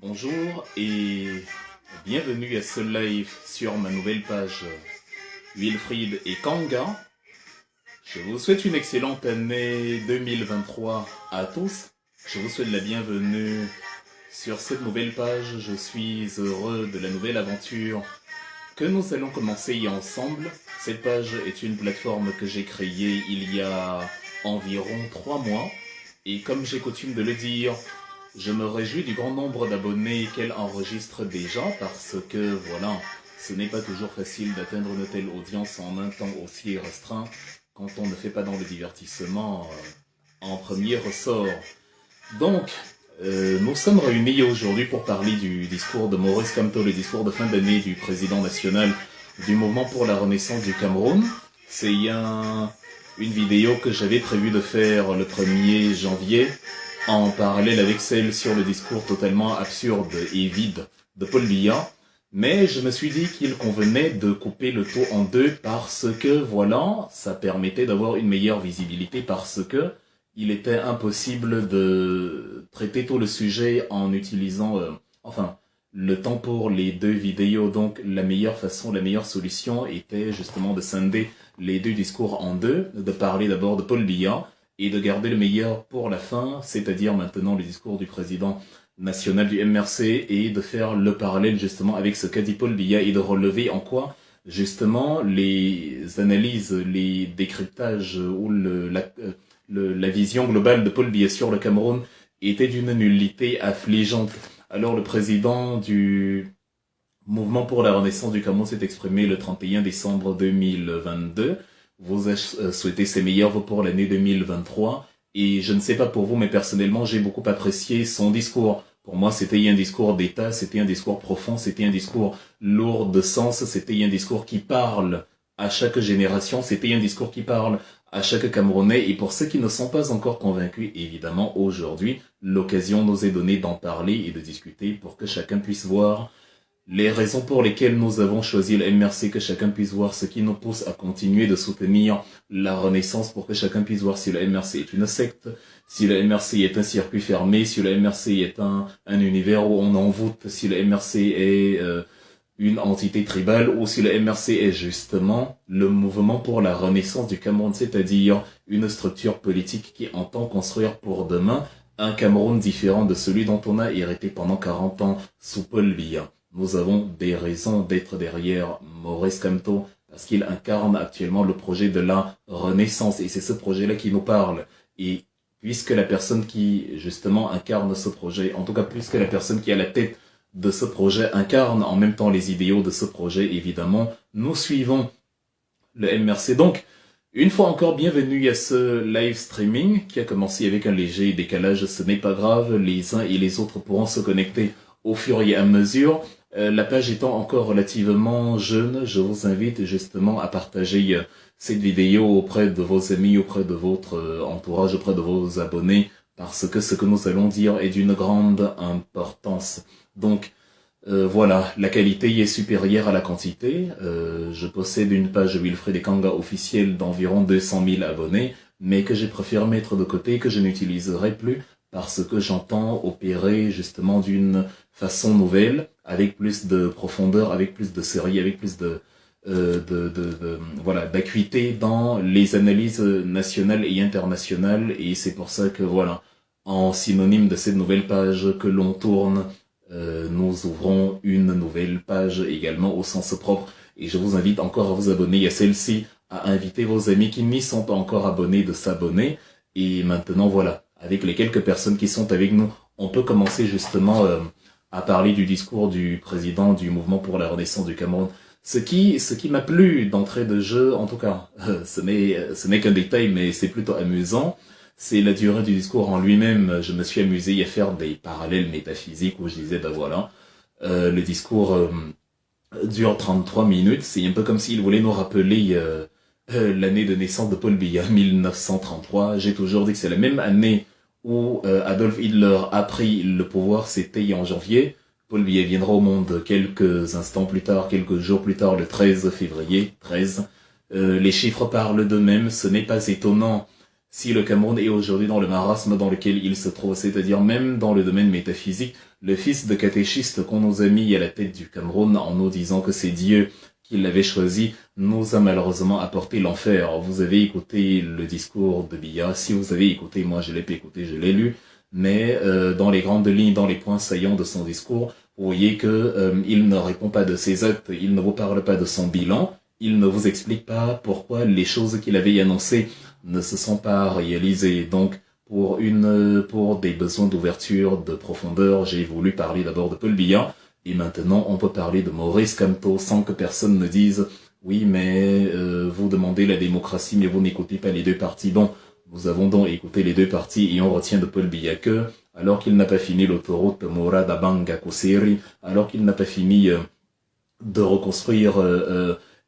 Bonjour et bienvenue à ce live sur ma nouvelle page Wilfried et Kanga. Je vous souhaite une excellente année 2023 à tous. Je vous souhaite la bienvenue sur cette nouvelle page. Je suis heureux de la nouvelle aventure que nous allons commencer ensemble. Cette page est une plateforme que j'ai créée il y a environ 3 mois. Et comme j'ai coutume de le dire, je me réjouis du grand nombre d'abonnés qu'elle enregistre déjà parce que voilà, ce n'est pas toujours facile d'atteindre une telle audience en un temps aussi restreint quand on ne fait pas dans le divertissement en premier ressort. Donc, nous sommes réunis aujourd'hui pour parler du discours de Maurice Kamto, le discours de fin d'année du président national du mouvement pour la renaissance du Cameroun. C'est une vidéo que j'avais prévu de faire le 1er janvier en parallèle avec celle sur le discours totalement absurde et vide de Paul Biya. Mais je me suis dit qu'il convenait de couper le tout en deux parce que, voilà, ça permettait d'avoir une meilleure visibilité parce que il était impossible de traiter tout le sujet en utilisant, le temps pour les deux vidéos. Donc, la meilleure façon, la meilleure solution était justement de scinder les deux discours en deux, de parler d'abord de Paul Biya et de garder le meilleur pour la fin, c'est-à-dire maintenant le discours du président national du MRC et de faire le parallèle justement avec ce qu'a dit Paul Biya et de relever en quoi justement les analyses, les décryptages ou la vision globale de Paul Biya sur le Cameroun était d'une nullité affligeante. Alors le président du mouvement pour la renaissance du Cameroun s'est exprimé le 31 décembre 2022. Vous souhaitez ses meilleurs vœux pour l'année 2023. Et je ne sais pas pour vous, mais personnellement, j'ai beaucoup apprécié son discours. Pour moi, c'était un discours d'État, c'était un discours profond, c'était un discours lourd de sens, c'était un discours qui parle à chaque génération, c'était un discours qui parle à chaque Camerounais. Et pour ceux qui ne sont pas encore convaincus, évidemment, aujourd'hui, l'occasion nous est donnée d'en parler et de discuter pour que chacun puisse voir les raisons pour lesquelles nous avons choisi le MRC, que chacun puisse voir ce qui nous pousse à continuer de soutenir la Renaissance, pour que chacun puisse voir si le MRC est une secte, si le MRC est un circuit fermé, si le MRC est un univers où on envoûte, si le MRC est une entité tribale, ou si le MRC est justement le mouvement pour la Renaissance du Cameroun, c'est-à-dire une structure politique qui entend construire pour demain un Cameroun différent de celui dont on a hérité pendant 40 ans sous Paul Biya. Nous avons des raisons d'être derrière Maurice Kamto parce qu'il incarne actuellement le projet de la Renaissance et c'est ce projet-là qui nous parle. Et puisque la personne qui justement incarne ce projet, en tout cas puisque la personne qui est à la tête de ce projet incarne en même temps les idéaux de ce projet, évidemment, nous suivons le MRC. Donc, une fois encore, bienvenue à ce live streaming qui a commencé avec un léger décalage. Ce n'est pas grave, les uns et les autres pourront se connecter au fur et à mesure. La page étant encore relativement jeune, je vous invite justement à partager cette vidéo auprès de vos amis, auprès de votre entourage, auprès de vos abonnés, parce que ce que nous allons dire est d'une grande importance. Donc, voilà, la qualité y est supérieure à la quantité. Je possède une page Wilfried et Kanga officielle d'environ 200 000 abonnés, mais que j'ai préféré mettre de côté, que je n'utiliserai plus, parce que j'entends opérer justement d'une façon nouvelle, avec plus de profondeur, avec plus de série, avec plus voilà, d'acuité dans les analyses nationales et internationales. Et c'est pour ça que voilà, en synonyme de cette nouvelle page que l'on tourne, nous ouvrons une nouvelle page également au sens propre. Et je vous invite encore à vous abonner à celle-ci, à inviter vos amis qui n'y sont pas encore abonnés de s'abonner. Et maintenant voilà, avec les quelques personnes qui sont avec nous, on peut commencer justement à parler du discours du président du mouvement pour la renaissance du Cameroun. Ce qui m'a plu d'entrée de jeu, en tout cas, ce n'est qu'un détail, mais c'est plutôt amusant, c'est la durée du discours en lui-même. Je me suis amusé à faire des parallèles métaphysiques où je disais, ben voilà, le discours dure 33 minutes, c'est un peu comme s'il voulait nous rappeler l'année de naissance de Paul Biya, 1933. J'ai toujours dit que c'est la même année où Adolf Hitler a pris le pouvoir, c'était en janvier. Paul Biya viendra au monde quelques instants plus tard, quelques jours plus tard, le 13 février, 13. Les chiffres parlent d'eux-mêmes, ce n'est pas étonnant Si le Cameroun est aujourd'hui dans le marasme dans lequel il se trouve, c'est-à-dire même dans le domaine métaphysique, le fils de catéchiste qu'on nous a mis à la tête du Cameroun en nous disant que c'est Dieu qui l'avait choisi, nous a malheureusement apporté l'enfer. Vous avez écouté le discours de Biya, si vous avez écouté, moi je l'ai pas écouté, je l'ai lu, mais dans les grandes lignes, dans les points saillants de son discours, vous voyez que il ne répond pas de ses actes, il ne vous parle pas de son bilan, il ne vous explique pas pourquoi les choses qu'il avait annoncées ne se sont pas réalisées. Donc, pour des besoins d'ouverture, de profondeur, j'ai voulu parler d'abord de Paul Biya, et maintenant on peut parler de Maurice Kamto sans que personne ne dise oui mais vous demandez la démocratie mais vous n'écoutez pas les deux partis. Bon, nous avons donc écouté les deux partis et on retient de Paul Biya que alors qu'il n'a pas fini l'autoroute Morada-Banga-Koseri, alors qu'il n'a pas fini de reconstruire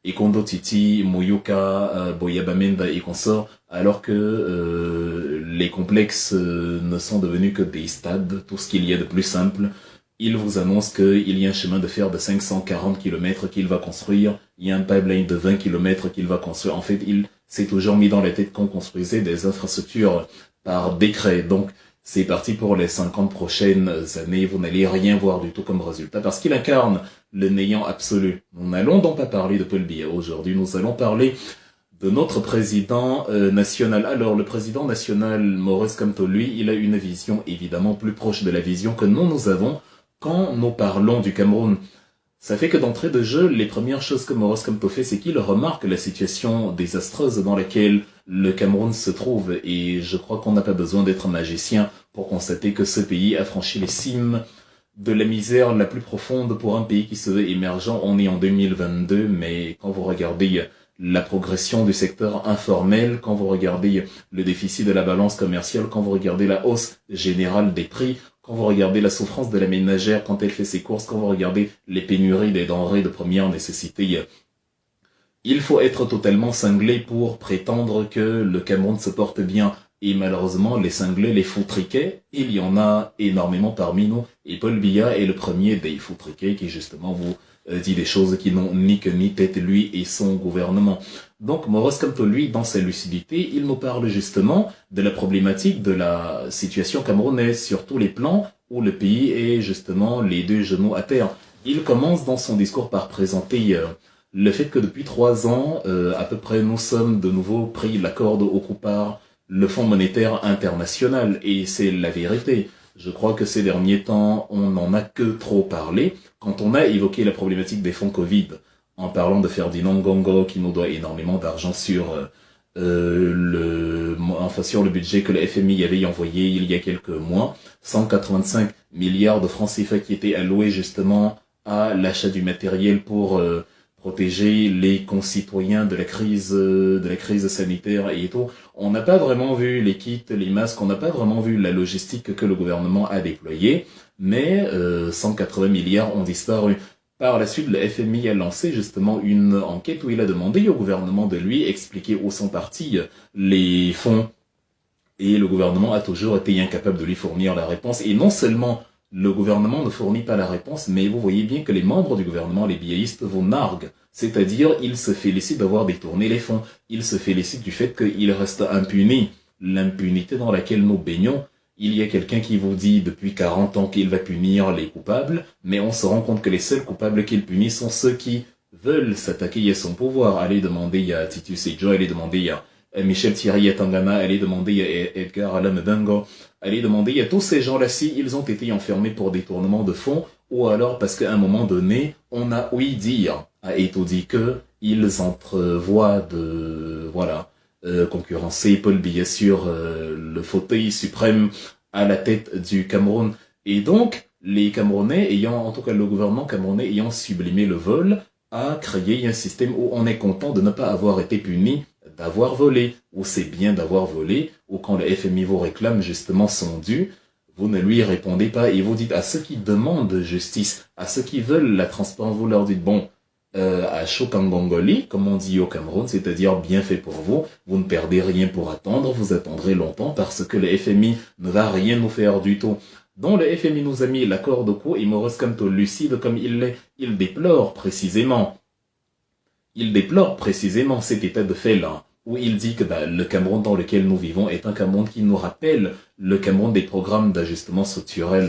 Ikondo Titi, Moyoka, Boyabamenda et consorts, alors que les complexes ne sont devenus que des stades, tout ce qu'il y a de plus simple. Il vous annonce qu'il y a un chemin de fer de 540 km qu'il va construire, il y a un pipeline de 20 km qu'il va construire. En fait, il s'est toujours mis dans la tête qu'on construisait des infrastructures par décret. Donc, c'est parti pour les 50 prochaines années. Vous n'allez rien voir du tout comme résultat parce qu'il incarne le néant absolu. Nous n'allons donc pas parler de Paul Biya aujourd'hui. Nous allons parler de notre président national. Alors, le président national, Maurice Kamto, lui, il a une vision évidemment plus proche de la vision que nous avons quand nous parlons du Cameroun. Ça fait que d'entrée de jeu, les premières choses que Maurice Kamto fait, c'est qu'il remarque la situation désastreuse dans laquelle le Cameroun se trouve. Et je crois qu'on n'a pas besoin d'être magicien pour constater que ce pays a franchi les cimes de la misère la plus profonde pour un pays qui se veut émergent. On est en 2022, mais quand vous regardez la progression du secteur informel, quand vous regardez le déficit de la balance commerciale, quand vous regardez la hausse générale des prix, quand vous regardez la souffrance de la ménagère quand elle fait ses courses, quand vous regardez les pénuries des denrées de première nécessité, il faut être totalement cinglé pour prétendre que le Cameroun se porte bien. Et malheureusement, les cinglés, les foutriquets, il y en a énormément parmi nous. Et Paul Biya est le premier des foutriquets qui justement vous dit des choses qui n'ont ni queue ni tête, lui et son gouvernement. Donc Maurice Kamto, lui, dans sa lucidité, il nous parle justement de la problématique de la situation camerounaise sur tous les plans où le pays est justement les deux genoux à terre. Il commence dans son discours par présenter le fait que depuis 3 ans, à peu près, nous sommes de nouveau pris la corde au cou par le Fonds monétaire international. Et c'est la vérité. Je crois que ces derniers temps, on n'en a que trop parlé. Quand on a évoqué la problématique des fonds Covid, en parlant de Ferdinand Ngongo qui nous doit énormément d'argent sur sur le budget que le FMI avait envoyé il y a quelques mois, 185 milliards de francs CFA qui étaient alloués justement à l'achat du matériel pour protéger les concitoyens de la crise sanitaire et tout. On n'a pas vraiment vu les kits, les masques, on n'a pas vraiment vu la logistique que le gouvernement a déployée, mais 180 milliards ont disparu. Par la suite, le FMI a lancé justement une enquête où il a demandé au gouvernement de lui expliquer où sont partis les fonds. Et le gouvernement a toujours été incapable de lui fournir la réponse. Et non seulement le gouvernement ne fournit pas la réponse, mais vous voyez bien que les membres du gouvernement, les biaïstes, vous narguent. C'est-à-dire, ils se félicitent d'avoir détourné les fonds. Ils se félicitent du fait qu'ils restent impunis. L'impunité dans laquelle nous baignons, il y a quelqu'un qui vous dit depuis 40 ans qu'il va punir les coupables, mais on se rend compte que les seuls coupables qu'il punit sont ceux qui veulent s'attaquer à son pouvoir. Allez demander à Titus Ejo, allez demander à Michel Thierry à Tangana, allez demander à Edgar Allan Bengo, allez demander à tous ces gens-là si ils ont été enfermés pour détournement de fonds, ou alors parce qu'à un moment donné, on a ouï dire, a été dit que ils entrevoient de, concurrencer Paul Biya sur le fauteuil suprême à la tête du Cameroun. Et donc, les Camerounais en tout cas le gouvernement camerounais ayant sublimé le vol, a créé un système où on est content de ne pas avoir été puni d'avoir volé, ou c'est bien d'avoir volé, ou quand le FMI vous réclame justement son dû, vous ne lui répondez pas et vous dites à ceux qui demandent justice, à ceux qui veulent la transparence, vous leur dites bon, à Chokangongoli, comme on dit au Cameroun, c'est-à-dire bien fait pour vous, vous ne perdez rien pour attendre, vous attendrez longtemps parce que le FMI ne va rien nous faire du tout. Donc le FMI nous a mis la corde au cou et Maurice Kamto, lucide comme il l'est, il déplore précisément cet état de fait-là. où il dit que le Cameroun dans lequel nous vivons est un Cameroun qui nous rappelle le Cameroun des programmes d'ajustement structurel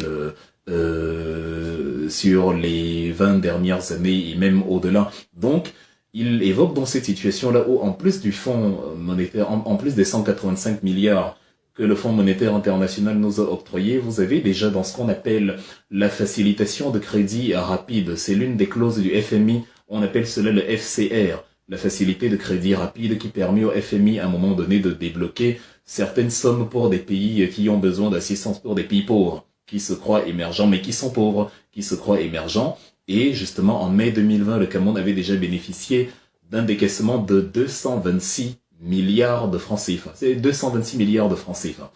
sur les 20 dernières années et même au-delà. Donc, il évoque dans cette situation-là où, en plus du fonds monétaire, en plus des 185 milliards que le Fonds monétaire international nous a octroyé, vous avez déjà dans ce qu'on appelle la facilitation de crédit rapide. C'est l'une des clauses du FMI. On appelle cela le FCR, la facilité de crédit rapide qui permet au FMI à un moment donné de débloquer certaines sommes pour des pays qui ont besoin d'assistance, pour des pays pauvres, qui se croient émergents mais qui sont pauvres, qui se croient émergents. Et justement, en mai 2020, le Cameroun avait déjà bénéficié d'un décaissement de 226 milliards de francs CFA. C'est 226 milliards de francs CFA.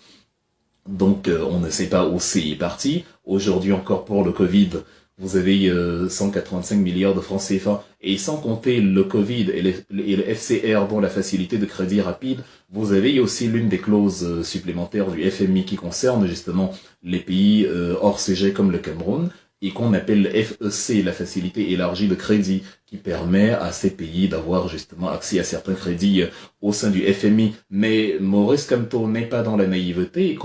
Donc, on ne sait pas où c'est parti. Aujourd'hui encore pour le Covid, vous avez 185 milliards de francs CFA. Et sans compter le Covid et le FCR, dont la facilité de crédit rapide, vous avez aussi l'une des clauses supplémentaires du FMI qui concerne justement les pays hors CG comme le Cameroun, et qu'on appelle le FEC, la facilité élargie de crédit, qui permet à ces pays d'avoir justement accès à certains crédits au sein du FMI. Mais Maurice Kamto n'est pas dans la naïveté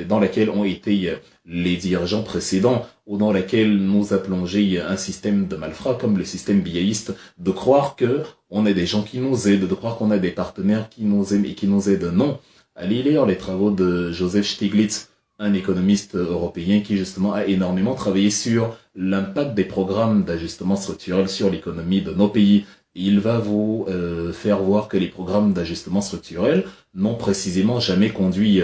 dans laquelle ont été les dirigeants précédents, ou dans laquelle nous a plongé un système de malfrats comme le système biaïste, de croire que on a des gens qui nous aident, de croire qu'on a des partenaires qui nous aiment et qui nous aident. Non. Allez lire les travaux de Joseph Stiglitz, un économiste européen qui justement a énormément travaillé sur l'impact des programmes d'ajustement structurel sur l'économie de nos pays. Il va vous faire voir que les programmes d'ajustement structurel n'ont précisément jamais conduit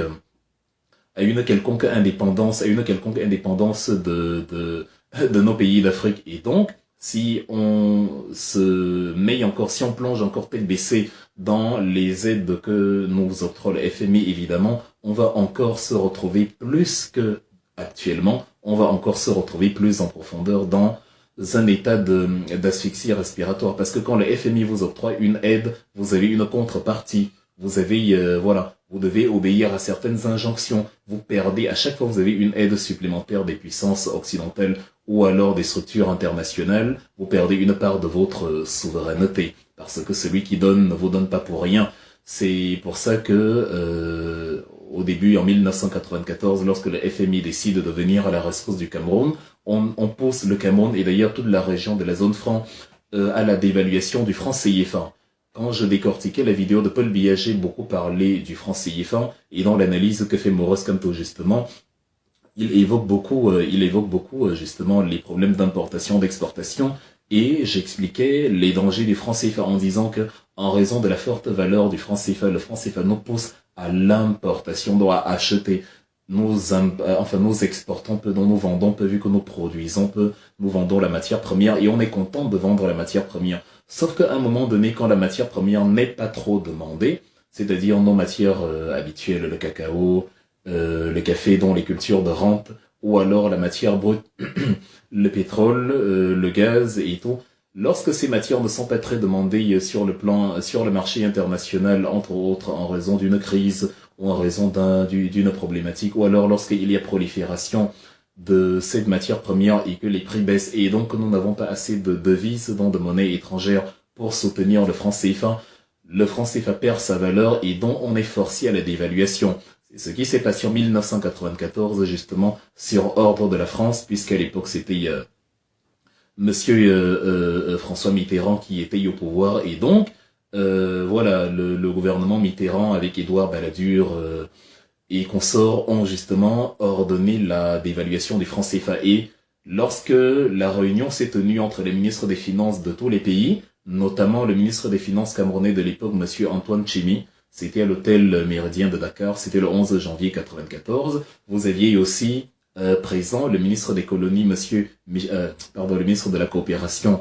à une quelconque indépendance, de nos pays d'Afrique. Et donc, si on si on plonge encore tête baissée dans les aides que nous octroie le FMI, évidemment, on va encore se retrouver plus que actuellement, on va encore se retrouver plus en profondeur dans un état d'asphyxie respiratoire. Parce que quand le FMI vous octroie une aide, vous avez une contrepartie. Vous avez, vous devez obéir à certaines injonctions. Vous perdez, à chaque fois que vous avez une aide supplémentaire des puissances occidentales ou alors des structures internationales, vous perdez une part de votre souveraineté. Parce que celui qui donne ne vous donne pas pour rien. C'est pour ça que, au début, en 1994, lorsque le FMI décide de venir à la rescousse du Cameroun, on pousse le Cameroun et d'ailleurs toute la région de la zone franc à la dévaluation du franc CFA. Quand je décortiquais la vidéo de Paul Biya, j'ai beaucoup parlé du franc CFA et dans l'analyse que fait Maurice Kamto justement, il évoque beaucoup justement les problèmes d'importation, d'exportation, et j'expliquais les dangers du franc CFA en disant que en raison de la forte valeur du franc CFA, le franc CFA nous pousse à l'importation, donc à acheter. Nous exportons peu, dont nous vendons peu, vu que nous produisons peu, nous vendons la matière première et on est content de vendre la matière première. Sauf qu'à un moment donné, quand la matière première n'est pas trop demandée, c'est-à-dire nos matières habituelles, le cacao, le café, dont les cultures de rente, ou alors la matière brute, le pétrole, le gaz et tout, lorsque ces matières ne sont pas très demandées sur le marché international, entre autres en raison d'une crise ou en raison d'une problématique, ou alors lorsqu'il y a prolifération de cette matière première et que les prix baissent et donc que nous n'avons pas assez de devises, donc de monnaie étrangère pour soutenir le franc CFA perd sa valeur et dont on est forcé à la dévaluation. C'est ce qui s'est passé en 1994 justement sur ordre de la France, puisqu'à l'époque c'était Monsieur François Mitterrand qui était au pouvoir et donc le gouvernement Mitterrand avec Édouard Balladur et consorts ont justement ordonné la dévaluation du franc CFA. Et lorsque la réunion s'est tenue entre les ministres des Finances de tous les pays, notamment le ministre des Finances camerounais de l'époque, Monsieur Antoine Tchimi, c'était à l'hôtel Méridien de Dakar, c'était le 11 janvier 1994. Vous aviez aussi présent le ministre des colonies, le ministre de la coopération,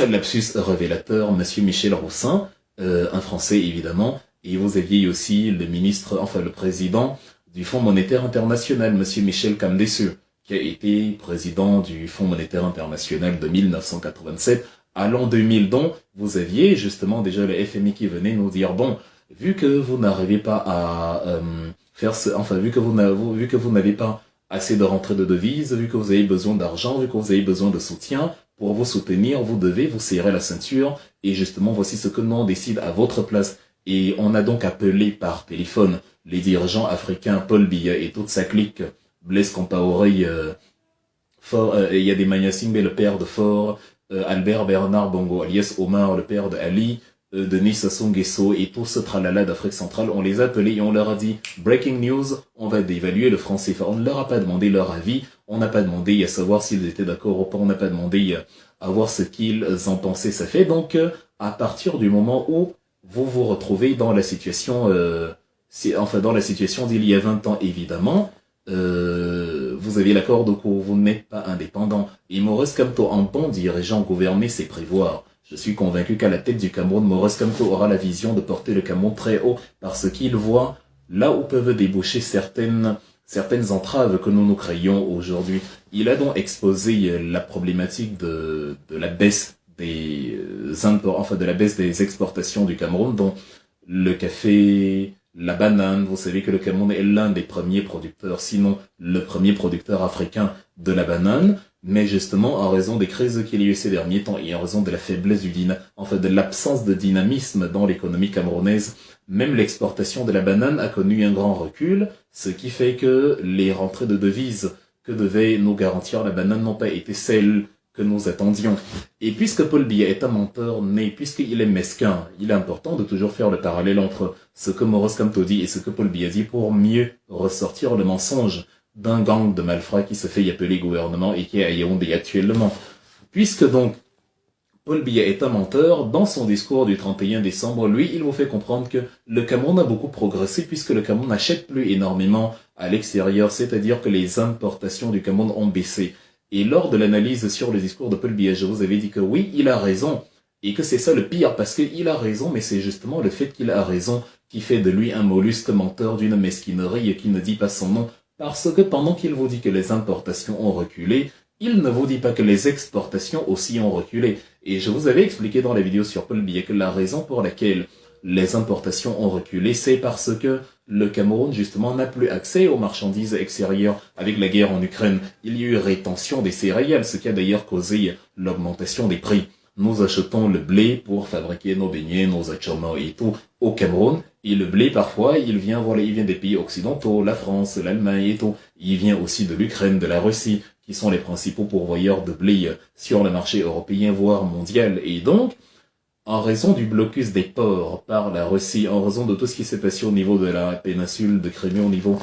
lapsus révélateur, Monsieur Michel Roussin, un Français évidemment, et vous aviez aussi le président du Fonds monétaire international, Monsieur Michel Kamdesu, qui a été président du Fonds monétaire international de 1987 à l'an 2000, dont vous aviez justement déjà le FMI qui venait nous dire, bon, vu que vous n'arrivez pas à vu que vous n'avez pas assez de rentrée de devises, vu que vous avez besoin d'argent, vu que vous avez besoin de soutien, pour vous soutenir, vous devez vous serrer la ceinture, et justement, voici ce que nous on décide à votre place. Et on a donc appelé par téléphone les dirigeants africains, Paul Biya et toute sa clique, Blaise Compaoré, il y a des Magnasimbe, le père de Fort, Albert Bernard Bongo, alias Omar, le père de Ali, Denis Sassou Nguesso et tout ce tralala d'Afrique centrale, on les a appelés et on leur a dit breaking news, on va dévaluer le franc CFA. On ne leur a pas demandé leur avis, on n'a pas demandé à savoir s'ils étaient d'accord ou pas, on n'a pas demandé à voir ce qu'ils en pensaient. Ça fait donc à partir du moment où vous vous retrouvez dans la situation, dans la situation d'il y a 20 ans évidemment, vous avez l'accord de que vous n'êtes pas indépendant. Et Maurice Kamto, en bon dirigeant, gouverner, c'est prévoir. Je suis convaincu qu'à la tête du Cameroun, Maurice Kamto aura la vision de porter le Cameroun très haut parce qu'il voit là où peuvent déboucher certaines entraves que nous créons aujourd'hui. Il a donc exposé la problématique de la baisse des de la baisse des exportations du Cameroun, dont le café, la banane. Vous savez que le Cameroun est l'un des premiers producteurs, sinon le premier producteur africain de la banane. Mais justement, en raison des crises qu'il y a eu ces derniers temps et en raison de la faiblesse de l'absence de dynamisme dans l'économie camerounaise, même l'exportation de la banane a connu un grand recul, ce qui fait que les rentrées de devises que devait nous garantir la banane n'ont pas été celles que nous attendions. Et puisque Paul Biya est un menteur né, puisqu'il est mesquin, il est important de toujours faire le parallèle entre ce que Maurice Kamto dit et ce que Paul Biya dit pour mieux ressortir le mensonge d'un gang de malfrats qui se fait appeler gouvernement et qui est à Yaoundé actuellement. Puisque donc Paul Biya est un menteur, dans son discours du 31 décembre, lui, il vous fait comprendre que le Cameroun a beaucoup progressé puisque le Cameroun n'achète plus énormément à l'extérieur, c'est-à-dire que les importations du Cameroun ont baissé. Et lors de l'analyse sur le discours de Paul Biya, je vous avais dit que oui, il a raison, et que c'est ça le pire, parce qu'il a raison, mais c'est justement le fait qu'il a raison qui fait de lui un mollusque menteur d'une mesquinerie et qui ne dit pas son nom, parce que pendant qu'il vous dit que les importations ont reculé, il ne vous dit pas que les exportations aussi ont reculé. Et je vous avais expliqué dans la vidéo sur Paul Biya que la raison pour laquelle les importations ont reculé, c'est parce que le Cameroun, justement, n'a plus accès aux marchandises extérieures. Avec la guerre en Ukraine, il y a eu rétention des céréales, ce qui a d'ailleurs causé l'augmentation des prix. Nous achetons le blé pour fabriquer nos beignets, nos achoma et tout au Cameroun. Et le blé, parfois, il vient des pays occidentaux, la France, l'Allemagne et tout. Il vient aussi de l'Ukraine, de la Russie, qui sont les principaux pourvoyeurs de blé sur le marché européen, voire mondial. Et donc, en raison du blocus des ports par la Russie, en raison de tout ce qui s'est passé au niveau de la péninsule de Crimée, au niveau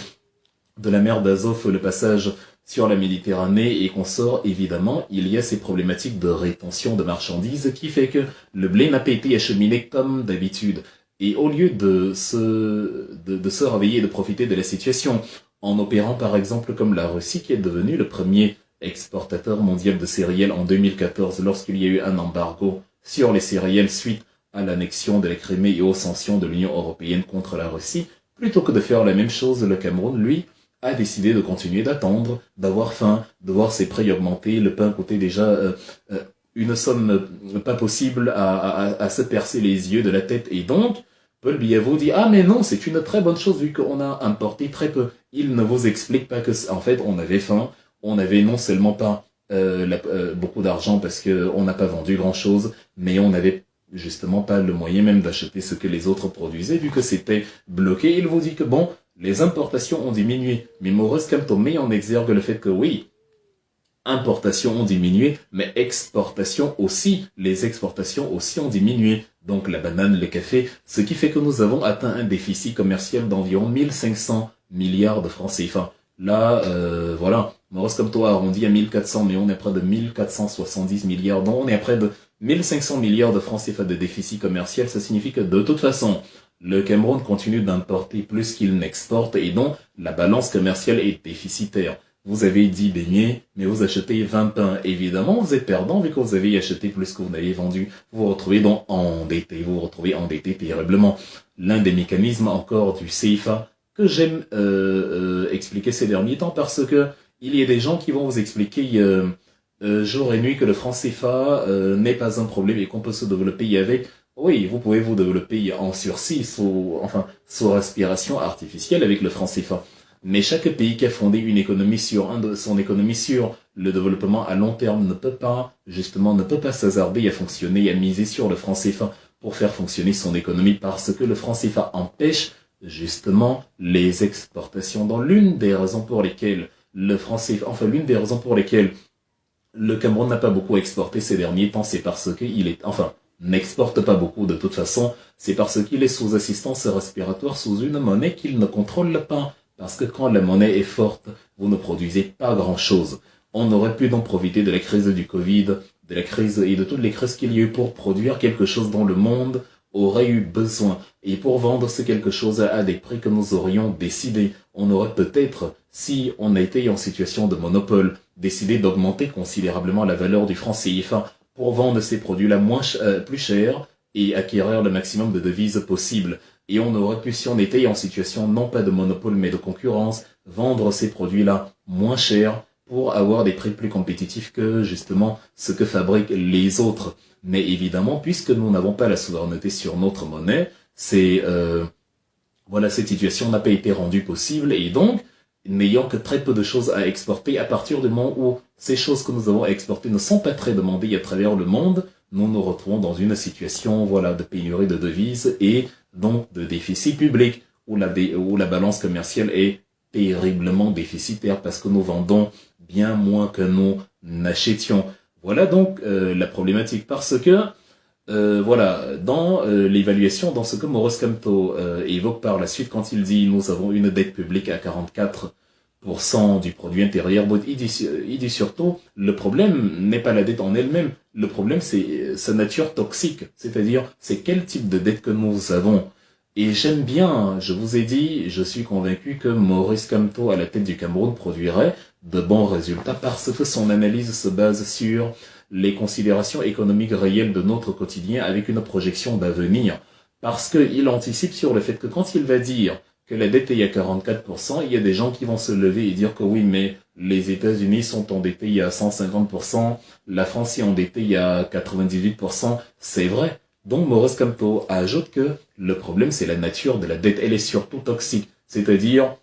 de la mer d'Azov, le passage sur la Méditerranée et qu'on sort, évidemment, il y a ces problématiques de rétention de marchandises qui fait que le blé n'a pas été acheminé comme d'habitude. Et au lieu de se réveiller et de profiter de la situation, en opérant par exemple comme la Russie qui est devenue le premier exportateur mondial de céréales en 2014 lorsqu'il y a eu un embargo sur les céréales suite à l'annexion de la Crimée et aux sanctions de l'Union européenne contre la Russie, plutôt que de faire la même chose, le Cameroun, lui, a décidé de continuer d'attendre, d'avoir faim, de voir ses prix augmenter. Le pain coûtait déjà une somme pas possible à se percer les yeux de la tête. Et donc, Paul Biya vous dit « Ah mais non, c'est une très bonne chose vu qu'on a importé très peu. » Il ne vous explique pas que, en fait, on avait faim, on avait non seulement pas beaucoup d'argent parce que on n'a pas vendu grand-chose, mais on n'avait justement pas le moyen même d'acheter ce que les autres produisaient vu que c'était bloqué. Il vous dit que bon, les importations ont diminué, mais Maurice Kamto met en exergue le fait que oui, importations ont diminué, mais exportations aussi, les exportations aussi ont diminué. Donc la banane, le café, ce qui fait que nous avons atteint un déficit commercial d'environ 1500 milliards de francs CFA. Là, voilà, Maurice Kamto a arrondi à 1400, mais on est près de 1470 milliards, donc on est à près de 1500 milliards de francs CFA de déficit commercial. Ça signifie que de toute façon, le Cameroun continue d'importer plus qu'il n'exporte et donc la balance commerciale est déficitaire. Vous avez 10 beignets, mais vous achetez 20 pains. Évidemment, vous êtes perdant vu que vous avez acheté plus que vous n'avez vendu. Vous vous retrouvez donc endetté, vous vous retrouvez endetté terriblement. L'un des mécanismes encore du CFA que j'aime expliquer ces derniers temps parce que il y a des gens qui vont vous expliquer jour et nuit que le franc CFA n'est pas un problème et qu'on peut se développer avec. Oui, vous pouvez vous développer en sursis, sous respiration artificielle avec le franc CFA. Mais chaque pays qui a fondé une économie son économie sur le développement à long terme ne peut pas s'hasarder à fonctionner et à miser sur le franc CFA. pour faire fonctionner son économie parce que le franc CFA empêche justement les exportations. Dans l'une des raisons pour lesquelles le franc CFA, enfin l'une des raisons pour lesquelles le Cameroun n'a pas beaucoup exporté ces derniers temps, c'est parce qu'il est, enfin, n'exporte pas beaucoup de toute façon, c'est parce qu'il est sous assistance respiratoire, sous une monnaie qu'il ne contrôle pas. Parce que quand la monnaie est forte, vous ne produisez pas grand-chose. On aurait pu donc profiter de la crise du Covid, de la crise et de toutes les crises qu'il y a eu pour produire quelque chose dont le monde aurait eu besoin. Et pour vendre ce quelque chose à des prix que nous aurions décidé, on aurait peut-être, si on était en situation de monopole, décidé d'augmenter considérablement la valeur du franc CFA pour vendre ces produits-là plus cher et acquérir le maximum de devises possible. Et on aurait pu, si on était en situation non pas de monopole mais de concurrence, vendre ces produits-là moins cher pour avoir des prix plus compétitifs que justement ce que fabriquent les autres. Mais évidemment, puisque nous n'avons pas la souveraineté sur notre monnaie, voilà, cette situation n'a pas été rendue possible et donc, n'ayant que très peu de choses à exporter, à partir du moment où ces choses que nous avons à exporter ne sont pas très demandées à travers le monde, nous nous retrouvons dans une situation, voilà, de pénurie de devises et donc de déficit public, où la balance commerciale est terriblement déficitaire parce que nous vendons bien moins que nous n'achètions. Voilà donc la problématique parce que voilà, dans l'évaluation, dans ce que Maurice Kamto évoque par la suite quand il dit nous avons une dette publique à 44% du produit intérieur brut, il dit surtout le problème n'est pas la dette en elle-même, le problème c'est sa nature toxique, c'est-à-dire c'est quel type de dette que nous avons. Et j'aime bien, je vous ai dit, je suis convaincu que Maurice Kamto à la tête du Cameroun produirait de bons résultats parce que son analyse se base sur les considérations économiques réelles de notre quotidien avec une projection d'avenir. Parce qu'il anticipe sur le fait que quand il va dire que la dette est à 44%, il y a des gens qui vont se lever et dire que oui, mais les États-Unis sont endettés à 150%, la France est endettée à 98%, c'est vrai. Donc Maurice Kamto ajoute que le problème c'est la nature de la dette, elle est surtout toxique, c'est-à-dire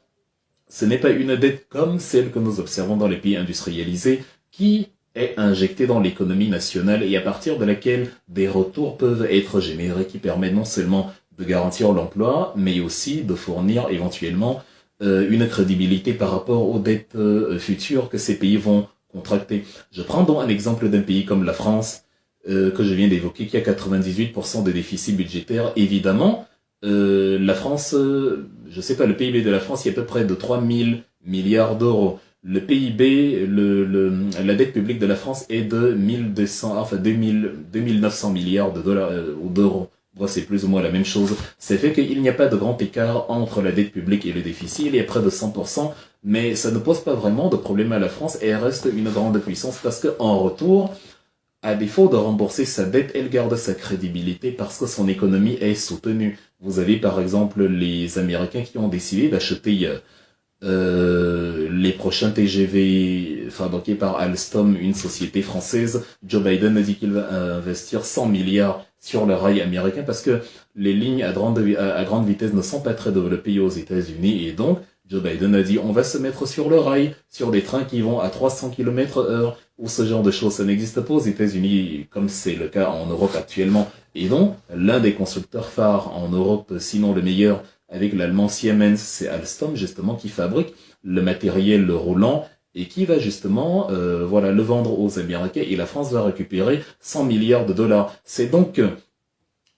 ce n'est pas une dette comme celle que nous observons dans les pays industrialisés qui est injectée dans l'économie nationale et à partir de laquelle des retours peuvent être générés qui permettent non seulement de garantir l'emploi, mais aussi de fournir éventuellement une crédibilité par rapport aux dettes futures que ces pays vont contracter. Je prends donc un exemple d'un pays comme la France, que je viens d'évoquer, qui a 98% de déficit budgétaire. Évidemment, la France, je sais pas, le PIB de la France, il y a à peu près de 3000 milliards d'euros. Le PIB, la dette publique de la France est de 2900 milliards de dollars ou d'euros. Bon, c'est plus ou moins la même chose. C'est fait qu'il n'y a pas de grand écart entre la dette publique et le déficit. Il y a près de 100%, mais ça ne pose pas vraiment de problème à la France et elle reste une grande puissance parce que en retour, à défaut de rembourser sa dette, elle garde sa crédibilité parce que son économie est soutenue. Vous avez par exemple les Américains qui ont décidé d'acheter les prochains TGV fabriqués par Alstom, une société française. Joe Biden a dit qu'il va investir 100 milliards sur le rail américain parce que les lignes à grande vitesse ne sont pas très développées aux États-Unis et donc Joe Biden a dit on va se mettre sur le rail, sur des trains qui vont à 300 km/h ou ce genre de choses. Ça n'existe pas aux États-Unis comme c'est le cas en Europe actuellement. Et donc, l'un des constructeurs phares en Europe, sinon le meilleur, avec l'allemand Siemens, c'est Alstom justement qui fabrique le matériel roulant et qui va justement voilà, le vendre aux Américains et la France va récupérer 100 milliards de dollars. C'est donc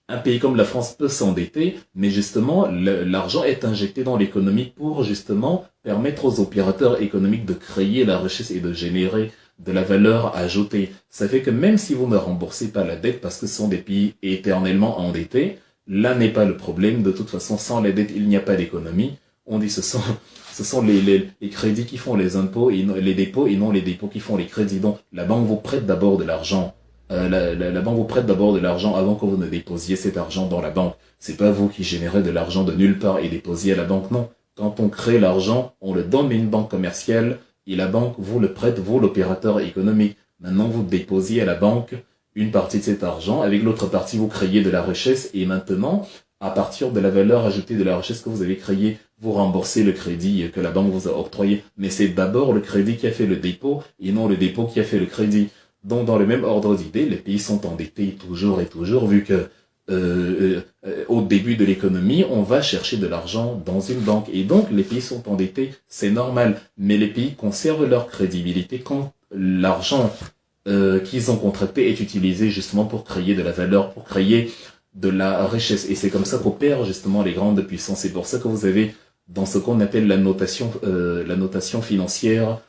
un pays comme la France peut s'endetter, mais justement, l'argent est injecté dans l'économie pour justement permettre aux opérateurs économiques de créer la richesse et de générer de la valeur ajoutée. Ça fait que même si vous ne remboursez pas la dette parce que ce sont des pays éternellement endettés, là n'est pas le problème. De toute façon, sans la dette, il n'y a pas d'économie. On dit ce sont les crédits qui font les impôts et les dépôts et non les dépôts qui font les crédits. Donc, la banque vous prête d'abord de l'argent. La banque vous prête d'abord de l'argent avant que vous ne déposiez cet argent dans la banque. C'est pas vous qui générez de l'argent de nulle part et déposiez à la banque, non. Quand on crée l'argent, on le donne à une banque commerciale et la banque vous le prête, vous l'opérateur économique. Maintenant, vous déposiez à la banque une partie de cet argent, avec l'autre partie, vous créez de la richesse et maintenant, à partir de la valeur ajoutée de la richesse que vous avez créée, vous remboursez le crédit que la banque vous a octroyé. Mais c'est d'abord le crédit qui a fait le dépôt et non le dépôt qui a fait le crédit. Donc, dans le même ordre d'idée, les pays sont endettés toujours et toujours, vu que au début de l'économie, on va chercher de l'argent dans une banque. Et donc, les pays sont endettés, c'est normal. Mais les pays conservent leur crédibilité quand l'argent qu'ils ont contracté est utilisé justement pour créer de la valeur, pour créer de la richesse. Et c'est comme ça qu'opèrent justement les grandes puissances. C'est pour ça que vous avez dans ce qu'on appelle la notation financière,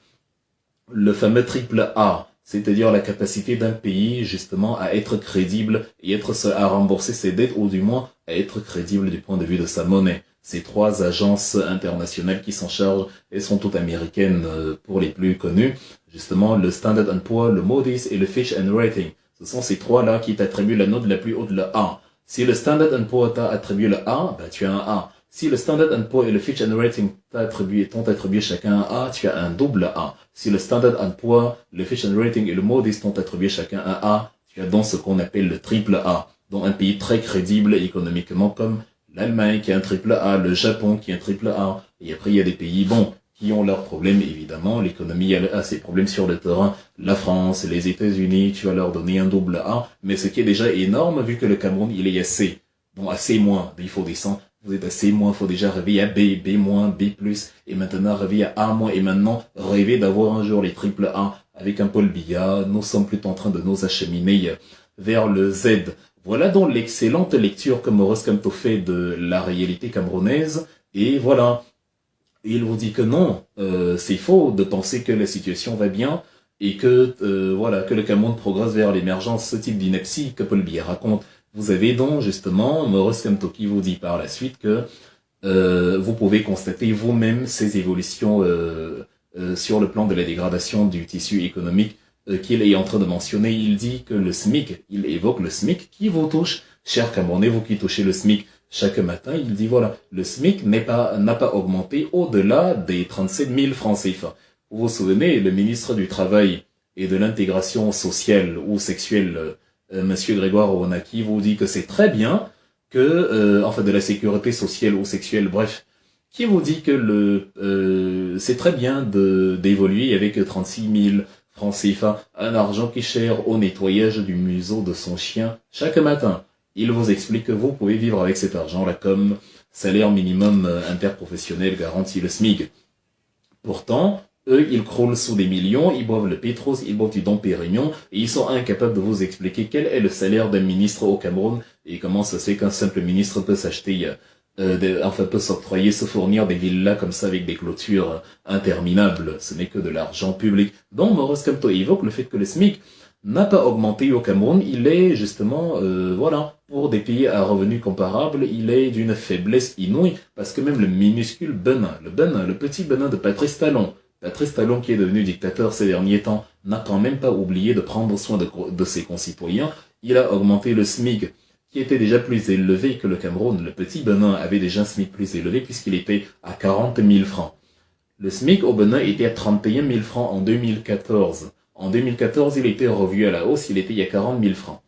le fameux triple A, c'est-à-dire la capacité d'un pays justement à être crédible et à rembourser ses dettes ou du moins à être crédible du point de vue de sa monnaie. Ces trois agences internationales qui s'en chargent, elles sont toutes américaines pour les plus connues, justement le Standard & Poor's, le Moody's et le Fitch & Rating. Ce sont ces trois-là qui t'attribuent la note la plus haute, le A. Si le Standard & Poor's t'a attribué le A, bah tu as un A. Si le Standard & Poor's et le Fitch & Rating t'ont attribué chacun un A, tu as un double A. Si le Standard & Poor's, le Fitch & Rating et le Moody's t'ont attribué chacun un A, tu as donc ce qu'on appelle le triple A, dont un pays très crédible économiquement comme l'Allemagne qui a un triple A, le Japon qui a un triple A, et après il y a des pays, qui ont leurs problèmes évidemment, l'économie a ses problèmes sur le terrain, la France, les États-Unis, tu vas leur donner un double A, mais ce qui est déjà énorme vu que le Cameroun il est à C, à C-, il faut descendre. Vous êtes à C-, faut déjà rêver à B, B-, B+, et maintenant rêver à A-, et maintenant rêver d'avoir un jour les triple A avec un Paul Biya. Nous sommes plutôt en train de nous acheminer vers le Z. Voilà donc l'excellente lecture que Maurice Kamto fait de la réalité camerounaise. Et voilà, il vous dit que non, c'est faux de penser que la situation va bien et que que le Cameroun progresse vers l'émergence, ce type d'ineptie que Paul Biya raconte. Vous avez donc justement Maurice Kamto qui vous dit par la suite que vous pouvez constater vous-même ces évolutions sur le plan de la dégradation du tissu économique qu'il est en train de mentionner. Il dit que le SMIC, il évoque le SMIC qui vous touche, chers Camerounais, vous qui touchez le SMIC chaque matin, il dit voilà, le SMIC n'a pas augmenté au-delà des 37 000 francs CFA. Vous vous souvenez, le ministre du Travail et de l'intégration sociale ou sexuelle, Monsieur Grégoire Oronaki, vous dit que c'est très bien que, de la sécurité sociale ou sexuelle, bref, qui vous dit que c'est très bien d'évoluer avec 36 000 francs CFA, un argent qui sert au nettoyage du museau de son chien chaque matin. Il vous explique que vous pouvez vivre avec cet argent-là comme salaire minimum interprofessionnel garanti le SMIC. Pourtant, eux, ils croulent sous des millions, ils boivent le pétrole, ils boivent du Dom Pérignon, et ils sont incapables de vous expliquer quel est le salaire d'un ministre au Cameroun, et comment ça se fait qu'un simple ministre peut s'acheter, peut s'octroyer, se fournir des villas comme ça avec des clôtures interminables. Ce n'est que de l'argent public. Donc, Maurice Kamto évoque le fait que le SMIC n'a pas augmenté au Cameroun, il est justement, pour des pays à revenus comparables, il est d'une faiblesse inouïe, parce que même le minuscule Benin, le petit Benin de Patrice Talon, qui est devenu dictateur ces derniers temps, n'a quand même pas oublié de prendre soin de ses concitoyens. Il a augmenté le SMIC, qui était déjà plus élevé que le Cameroun. Le petit Benin avait déjà un SMIC plus élevé puisqu'il était à 40 000 francs. Le SMIC au Benin était à 31 000 francs en 2014. En 2014, il était revu à la hausse, il était à 40 000 francs.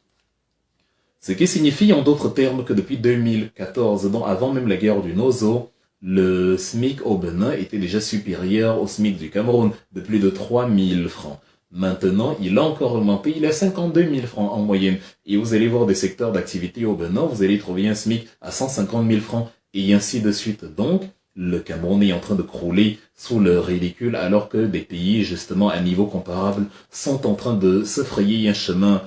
Ce qui signifie en d'autres termes que depuis 2014, donc avant même la guerre du Nozo, le SMIC au Benin était déjà supérieur au SMIC du Cameroun, de plus de 3 000 francs. Maintenant, il a encore augmenté, il est à 52 000 francs en moyenne. Et vous allez voir des secteurs d'activité au Benin, vous allez trouver un SMIC à 150 000 francs, et ainsi de suite. Donc, le Cameroun est en train de crouler sous le ridicule, alors que des pays, justement, à niveau comparable, sont en train de se frayer un chemin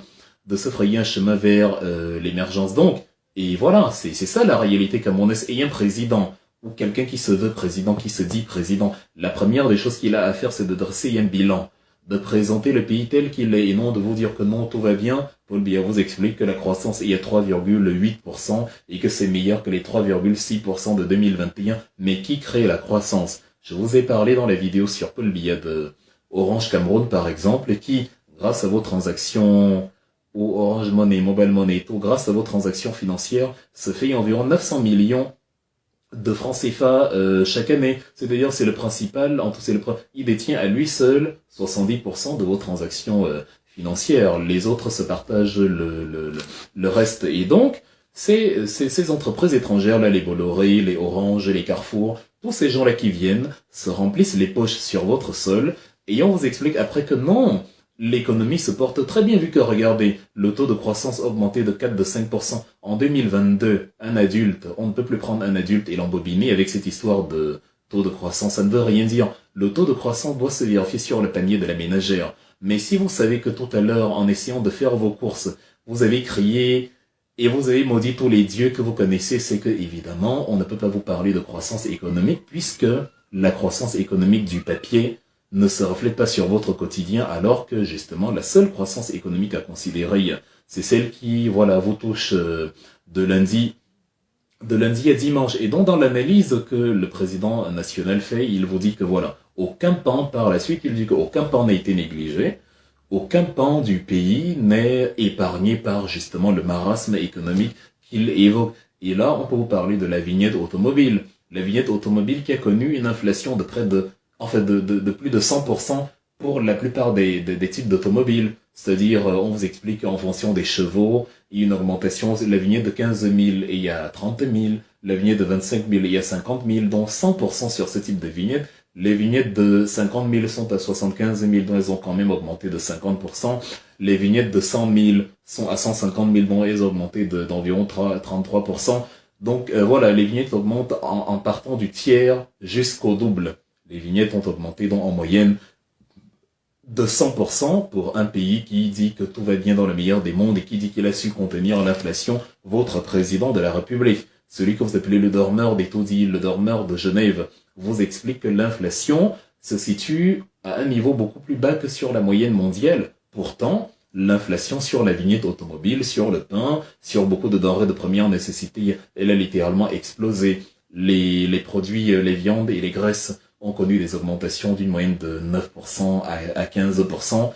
vers l'émergence. Donc, et voilà, c'est ça la réalité camerounaise. Et un président, ou quelqu'un qui se veut président, qui se dit président, la première des choses qu'il a à faire, c'est de dresser un bilan, de présenter le pays tel qu'il est, et non de vous dire que non, tout va bien. Paul Biya vous explique que la croissance est à 3,8% et que c'est meilleur que les 3,6% de 2021. Mais qui crée la croissance? Je vous ai parlé dans la vidéo sur Paul Biya de Orange Cameroun, par exemple, qui, grâce à vos transactions ou Orange Money, Mobile Money, tout, grâce à vos transactions financières, se fait environ 900 millions de francs CFA chaque année. C'est-à-dire, c'est le principal, il détient à lui seul 70% de vos transactions financières. Les autres se partagent le reste. Et donc, ces entreprises étrangères-là, les Bolloré, les Orange, les Carrefour, tous ces gens-là qui viennent se remplissent les poches sur votre sol, et on vous explique après que non, l'économie se porte très bien vu que, regardez, le taux de croissance a augmenté de 5% en 2022. Un adulte, on ne peut plus prendre un adulte et l'embobiner avec cette histoire de taux de croissance. Ça ne veut rien dire. Le taux de croissance doit se vérifier sur le panier de la ménagère. Mais si vous savez que tout à l'heure, en essayant de faire vos courses, vous avez crié et vous avez maudit tous les dieux que vous connaissez, c'est que, évidemment, on ne peut pas vous parler de croissance économique puisque la croissance économique du papier ne se reflète pas sur votre quotidien, alors que justement la seule croissance économique à considérer, c'est celle qui, voilà, vous touche de lundi à dimanche. Et donc dans l'analyse que le président national fait, il vous dit que voilà, aucun pan par la suite, il dit qu'aucun pan n'a été négligé, aucun pan du pays n'est épargné par justement le marasme économique qu'il évoque. Et là, on peut vous parler de la vignette automobile. La vignette automobile qui a connu une inflation de près de de plus de 100% pour la plupart des types d'automobiles. C'est-à-dire, on vous explique en fonction des chevaux, il y a une augmentation, la vignette de 15 000 et il y a 30 000, la vignette de 25 000 et il y a 50 000, donc 100% sur ce type de vignette. Les vignettes de 50 000 sont à 75 000, donc elles ont quand même augmenté de 50%. Les vignettes de 100 000 sont à 150 000, donc elles ont augmenté d'environ 33%. Donc voilà, les vignettes augmentent en partant du tiers jusqu'au double. Les vignettes ont augmenté donc en moyenne de 100% pour un pays qui dit que tout va bien dans le meilleur des mondes et qui dit qu'il a su contenir l'inflation, votre président de la République. Celui que vous appelez le dormeur des taudis, le dormeur de Genève, vous explique que l'inflation se situe à un niveau beaucoup plus bas que sur la moyenne mondiale. Pourtant, l'inflation sur la vignette automobile, sur le pain, sur beaucoup de denrées de première nécessité, elle a littéralement explosé. Les produits, les viandes et les graisses ont connu des augmentations d'une moyenne de 9% à 15%,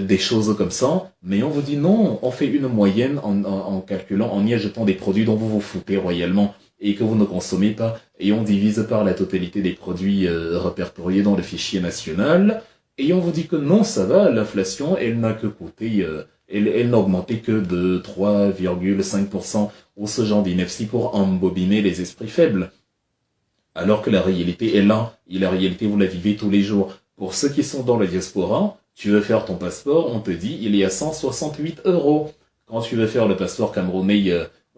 des choses comme ça. Mais on vous dit non, on fait une moyenne en calculant, en y ajoutant des produits dont vous vous foutez royalement et que vous ne consommez pas, et on divise par la totalité des produits répertoriés dans le fichier national, et on vous dit que non, ça va, l'inflation, elle n'a que coûté, elle n'a augmenté que de 3,5% ou ce genre d'ineptie pour embobiner les esprits faibles. Alors que la réalité est là, et la réalité vous la vivez tous les jours. Pour ceux qui sont dans la diaspora, tu veux faire ton passeport, on te dit il est à 168 €. Quand tu veux faire le passeport camerounais,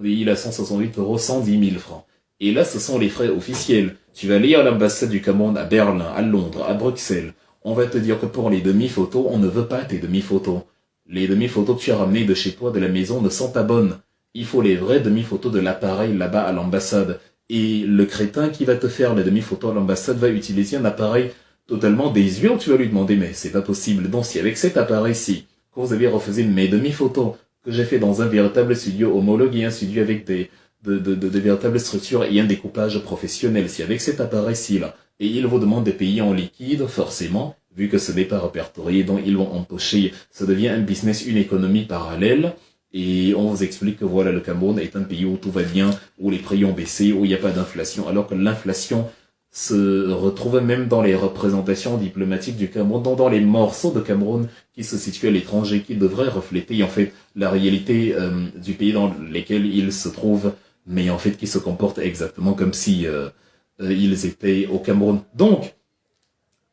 il est à 168 €, 110 000 francs. Et là, ce sont les frais officiels. Tu vas aller à l'ambassade du Cameroun à Berlin, à Londres, à Bruxelles. On va te dire que pour les demi-photos, on ne veut pas tes demi-photos. Les demi-photos que tu as ramenées de chez toi, de la maison, ne sont pas bonnes. Il faut les vraies demi-photos de l'appareil là-bas à l'ambassade. Et le crétin qui va te faire les demi-photos à l'ambassade va utiliser un appareil totalement désuet. Tu vas lui demander, mais c'est pas possible. Donc si avec cet appareil-ci, que vous avez refusé mes demi-photos, que j'ai fait dans un véritable studio homologue et un studio avec des véritables structures et un découpage professionnel, si avec cet appareil-ci là, et ils vous demandent de payer en liquide, forcément, vu que ce n'est pas répertorié, donc ils vont empocher, ça devient un business, une économie parallèle. Et on vous explique que voilà, le Cameroun est un pays où tout va bien, où les prix ont baissé, où il n'y a pas d'inflation, alors que l'inflation se retrouve même dans les représentations diplomatiques du Cameroun, dans les morceaux de Cameroun qui se situent à l'étranger, qui devraient refléter en fait la réalité du pays dans lequel ils se trouvent, mais en fait qui se comportent exactement comme si ils étaient au Cameroun. Donc,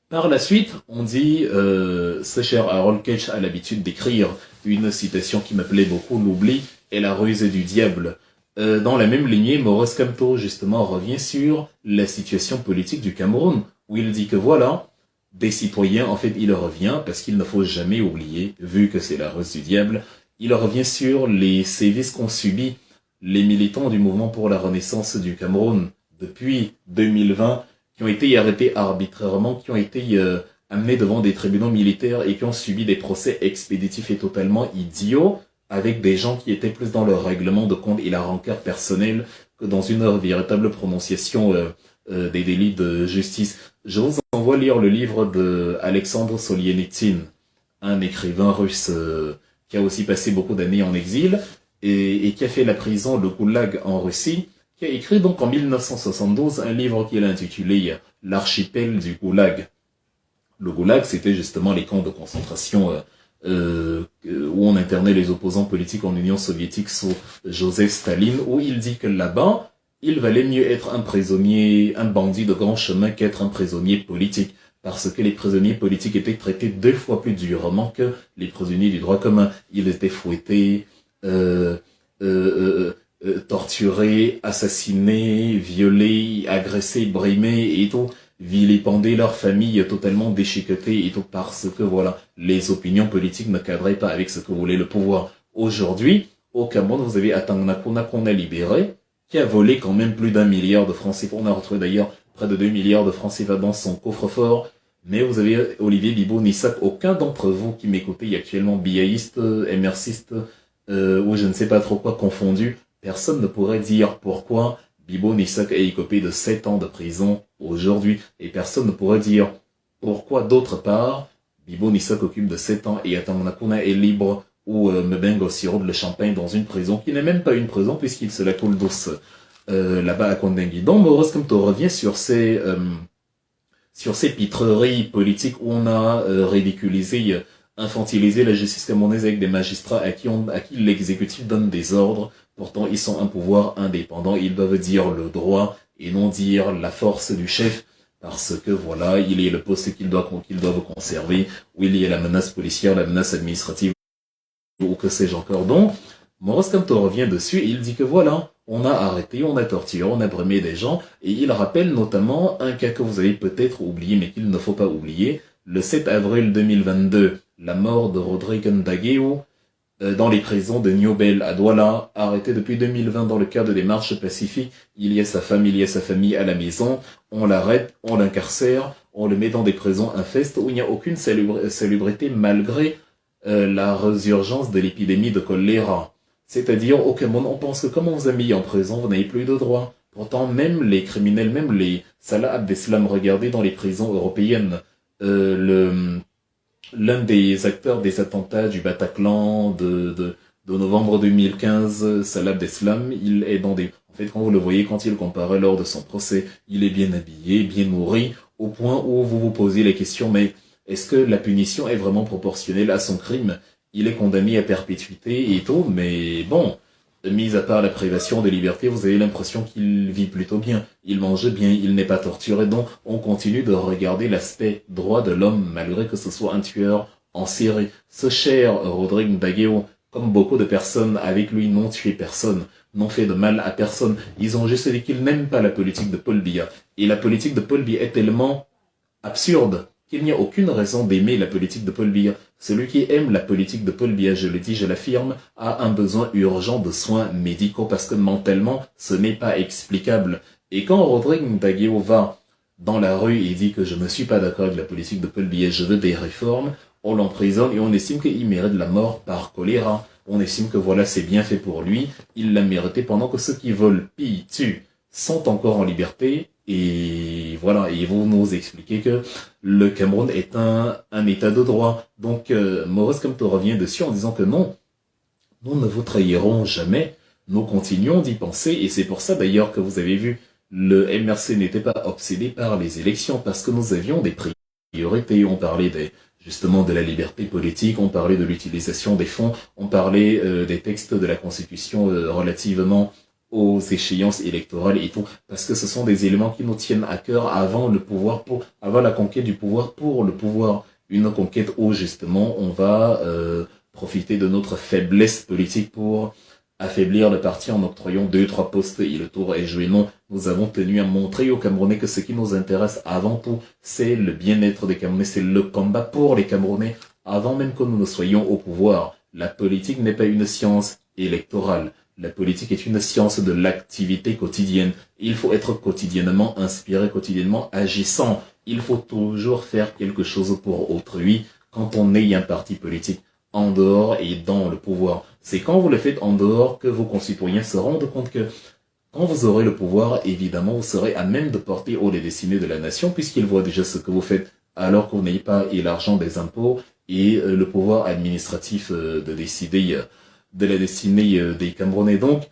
par la suite, on dit, ce cher Harold Keich a l'habitude d'écrire une citation qui m'appelait beaucoup, l'oubli et la ruse du diable. Dans la même lignée, Maurice Kamto, justement, revient sur la situation politique du Cameroun, où il dit que voilà, des citoyens, en fait, il revient, parce qu'il ne faut jamais oublier, vu que c'est la ruse du diable, il revient sur les sévices qu'ont subis les militants du mouvement pour la renaissance du Cameroun depuis 2020, qui ont été arrêtés arbitrairement, qui ont été amenés devant des tribunaux militaires et qui ont subi des procès expéditifs et totalement idiots, avec des gens qui étaient plus dans leur règlement de compte et la rancœur personnelle que dans une véritable prononciation des délits de justice. Je vous envoie lire le livre de Alexandre Solzhenitsyn, un écrivain russe qui a aussi passé beaucoup d'années en exil et qui a fait la prison, le goulag en Russie, qui a écrit donc en 1972 un livre qu'il a intitulé « L'archipel du goulag ». Le goulag, c'était justement les camps de concentration où on internait les opposants politiques en Union soviétique sous Joseph Staline, où il dit que là-bas, il valait mieux être un prisonnier, un bandit de grand chemin qu'être un prisonnier politique. parce que les prisonniers politiques étaient traités 2 fois plus durement que les prisonniers du droit commun. Ils étaient fouettés, torturés, assassinés, violés, agressés, brimés et tout, vilipendés, leurs familles totalement déchiquetées et tout, parce que voilà, les opinions politiques ne cadraient pas avec ce que voulait le pouvoir. Aujourd'hui, au Cameroun, vous avez Atangnakuna qu'on a libéré, qui a volé quand même plus d'1 milliard de francs CFA. On a retrouvé d'ailleurs près de 2 milliards de francs CFA dans son coffre-fort. Mais vous avez Olivier Bibo Nissak, aucun d'entre vous qui m'écoutez actuellement, biaïste, MRCiste, ou je ne sais pas trop quoi confondu, personne ne pourrait dire pourquoi Bibo Nissak est écopé de 7 ans de prison aujourd'hui. Et personne ne pourrait dire pourquoi d'autre part, Bibo Nissak occupe de 7 ans et Atangnakuna est libre ou Mbengo sirote le champagne dans une prison qui n'est même pas une prison puisqu'il se la coule douce là-bas à Kondengui. Donc Maurice Kamto revient sur ces pitreries politiques où on a ridiculisé, infantilisé la justice camerounaise avec des magistrats à qui l'exécutif donne des ordres. Pourtant, ils sont un pouvoir indépendant. Ils doivent dire le droit et non dire la force du chef. Parce que voilà, il y a le poste qu'ils doivent conserver, où il y a la menace policière, la menace administrative, ou que sais-je encore. Donc, Maurice Kamto revient dessus et il dit que voilà, on a arrêté, on a torturé, on a brimé des gens, et il rappelle notamment un cas que vous avez peut-être oublié, mais qu'il ne faut pas oublier, le 7 avril 2022, la mort de Rodrigue Ndageo, dans les prisons de Niobel à Douala, arrêté depuis 2020 dans le cadre des marches pacifiques. Il y a sa femme, il y a sa famille à la maison, on l'arrête, on l'incarcère, on le met dans des prisons infestes où il n'y a aucune salubrité malgré la résurgence de l'épidémie de choléra. C'est-à-dire, au Cameroun, on pense que comme on vous a mis en prison, vous n'avez plus de droits. Pourtant, même les criminels, même les Salah Abdeslam, regardez dans les prisons européennes, l'un des acteurs des attentats du Bataclan de novembre 2015, Salah Abdeslam, il est dans des... En fait, quand vous le voyez, quand il comparait lors de son procès, il est bien habillé, bien nourri, au point où vous vous posez la question, mais est-ce que la punition est vraiment proportionnelle à son crime? Il est condamné à perpétuité et tout, mais bon, mis à part la privation de liberté, vous avez l'impression qu'il vit plutôt bien. Il mange bien, il n'est pas torturé, donc on continue de regarder l'aspect droit de l'homme, malgré que ce soit un tueur en série. Ce cher Rodrigue Ndageo, comme beaucoup de personnes avec lui, n'ont tué personne, n'ont fait de mal à personne. Ils ont juste dit qu'ils n'aiment pas la politique de Paul Biya. Et la politique de Paul Biya est tellement absurde qu'il n'y a aucune raison d'aimer la politique de Paul Biya. Celui qui aime la politique de Paul Biya, je le dis, je l'affirme, a un besoin urgent de soins médicaux parce que mentalement, ce n'est pas explicable. Et quand Rodrigue Ndageo va dans la rue et dit que je ne suis pas d'accord avec la politique de Paul Biya, je veux des réformes, on l'emprisonne et on estime qu'il mérite la mort par choléra. On estime que voilà, c'est bien fait pour lui, il l'a mérité pendant que ceux qui volent, pillent, tuent, sont encore en liberté. Et voilà, et vous nous expliquez que le Cameroun est un état de droit. Donc, Maurice Kamto revient dessus en disant que non, nous ne vous trahirons jamais, nous continuons d'y penser, et c'est pour ça d'ailleurs que vous avez vu, le MRC n'était pas obsédé par les élections, parce que nous avions des priorités, on parlait justement de la liberté politique, on parlait de l'utilisation des fonds, on parlait des textes de la Constitution relativement aux échéances électorales et tout, parce que ce sont des éléments qui nous tiennent à cœur avant la conquête du pouvoir pour le pouvoir. Une conquête où justement on va profiter de notre faiblesse politique pour affaiblir le parti en octroyant 2-3 postes et le tour est joué. Non, nous avons tenu à montrer aux Camerounais que ce qui nous intéresse avant tout, c'est le bien-être des Camerounais, c'est le combat pour les Camerounais, avant même que nous ne soyons au pouvoir. La politique n'est pas une science électorale. La politique est une science de l'activité quotidienne. Il faut être quotidiennement inspiré, quotidiennement agissant. Il faut toujours faire quelque chose pour autrui quand on est un parti politique en dehors et dans le pouvoir. C'est quand vous le faites en dehors que vos concitoyens se rendent compte que quand vous aurez le pouvoir, évidemment, vous serez à même de porter haut les destinées de la nation puisqu'ils voient déjà ce que vous faites alors que vous n'avez pas et l'argent des impôts et le pouvoir administratif de décider de la destinée des Camerounais. Donc,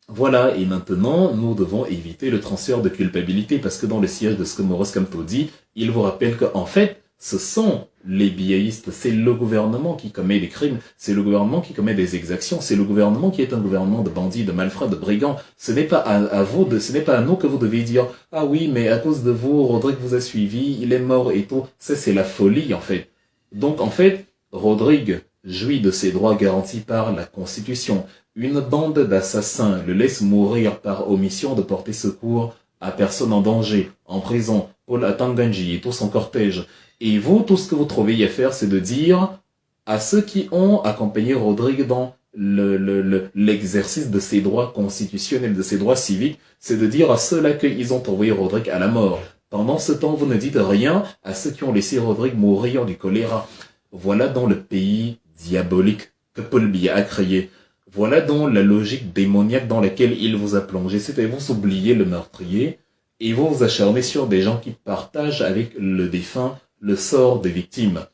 voilà, et maintenant, nous devons éviter le transfert de culpabilité, parce que dans le siège de ce que Maurice Kamto dit, il vous rappelle qu'en fait, Ce sont les biaïstes, c'est le gouvernement qui commet des crimes, c'est le gouvernement qui commet des exactions, c'est le gouvernement qui est un gouvernement de bandits, de malfrats, de brigands. Ce n'est pas à vous, ce n'est pas à nous que vous devez dire « Ah oui, mais à cause de vous, Rodrigue vous a suivi, il est mort et tout. » Ça, c'est la folie, en fait. Donc, en fait, Rodrigue jouit de ses droits garantis par la Constitution. Une bande d'assassins le laisse mourir par omission de porter secours à personne en danger, en prison, Paul Atanganji et tout son cortège. Et vous, tout ce que vous trouvez à faire, c'est de dire à ceux qui ont accompagné Rodrigue dans l'exercice de ses droits constitutionnels, de ses droits civiques, c'est de dire à ceux-là qu'ils ont envoyé Rodrigue à la mort. Pendant ce temps, vous ne dites rien à ceux qui ont laissé Rodrigue mourir du choléra. Voilà dans le pays diabolique que Paul Biya a créé. Voilà dans la logique démoniaque dans laquelle il vous a plongé. C'est à vous oublier le meurtrier et vous vous acharnez sur des gens qui partagent avec le défunt le sort des victimes.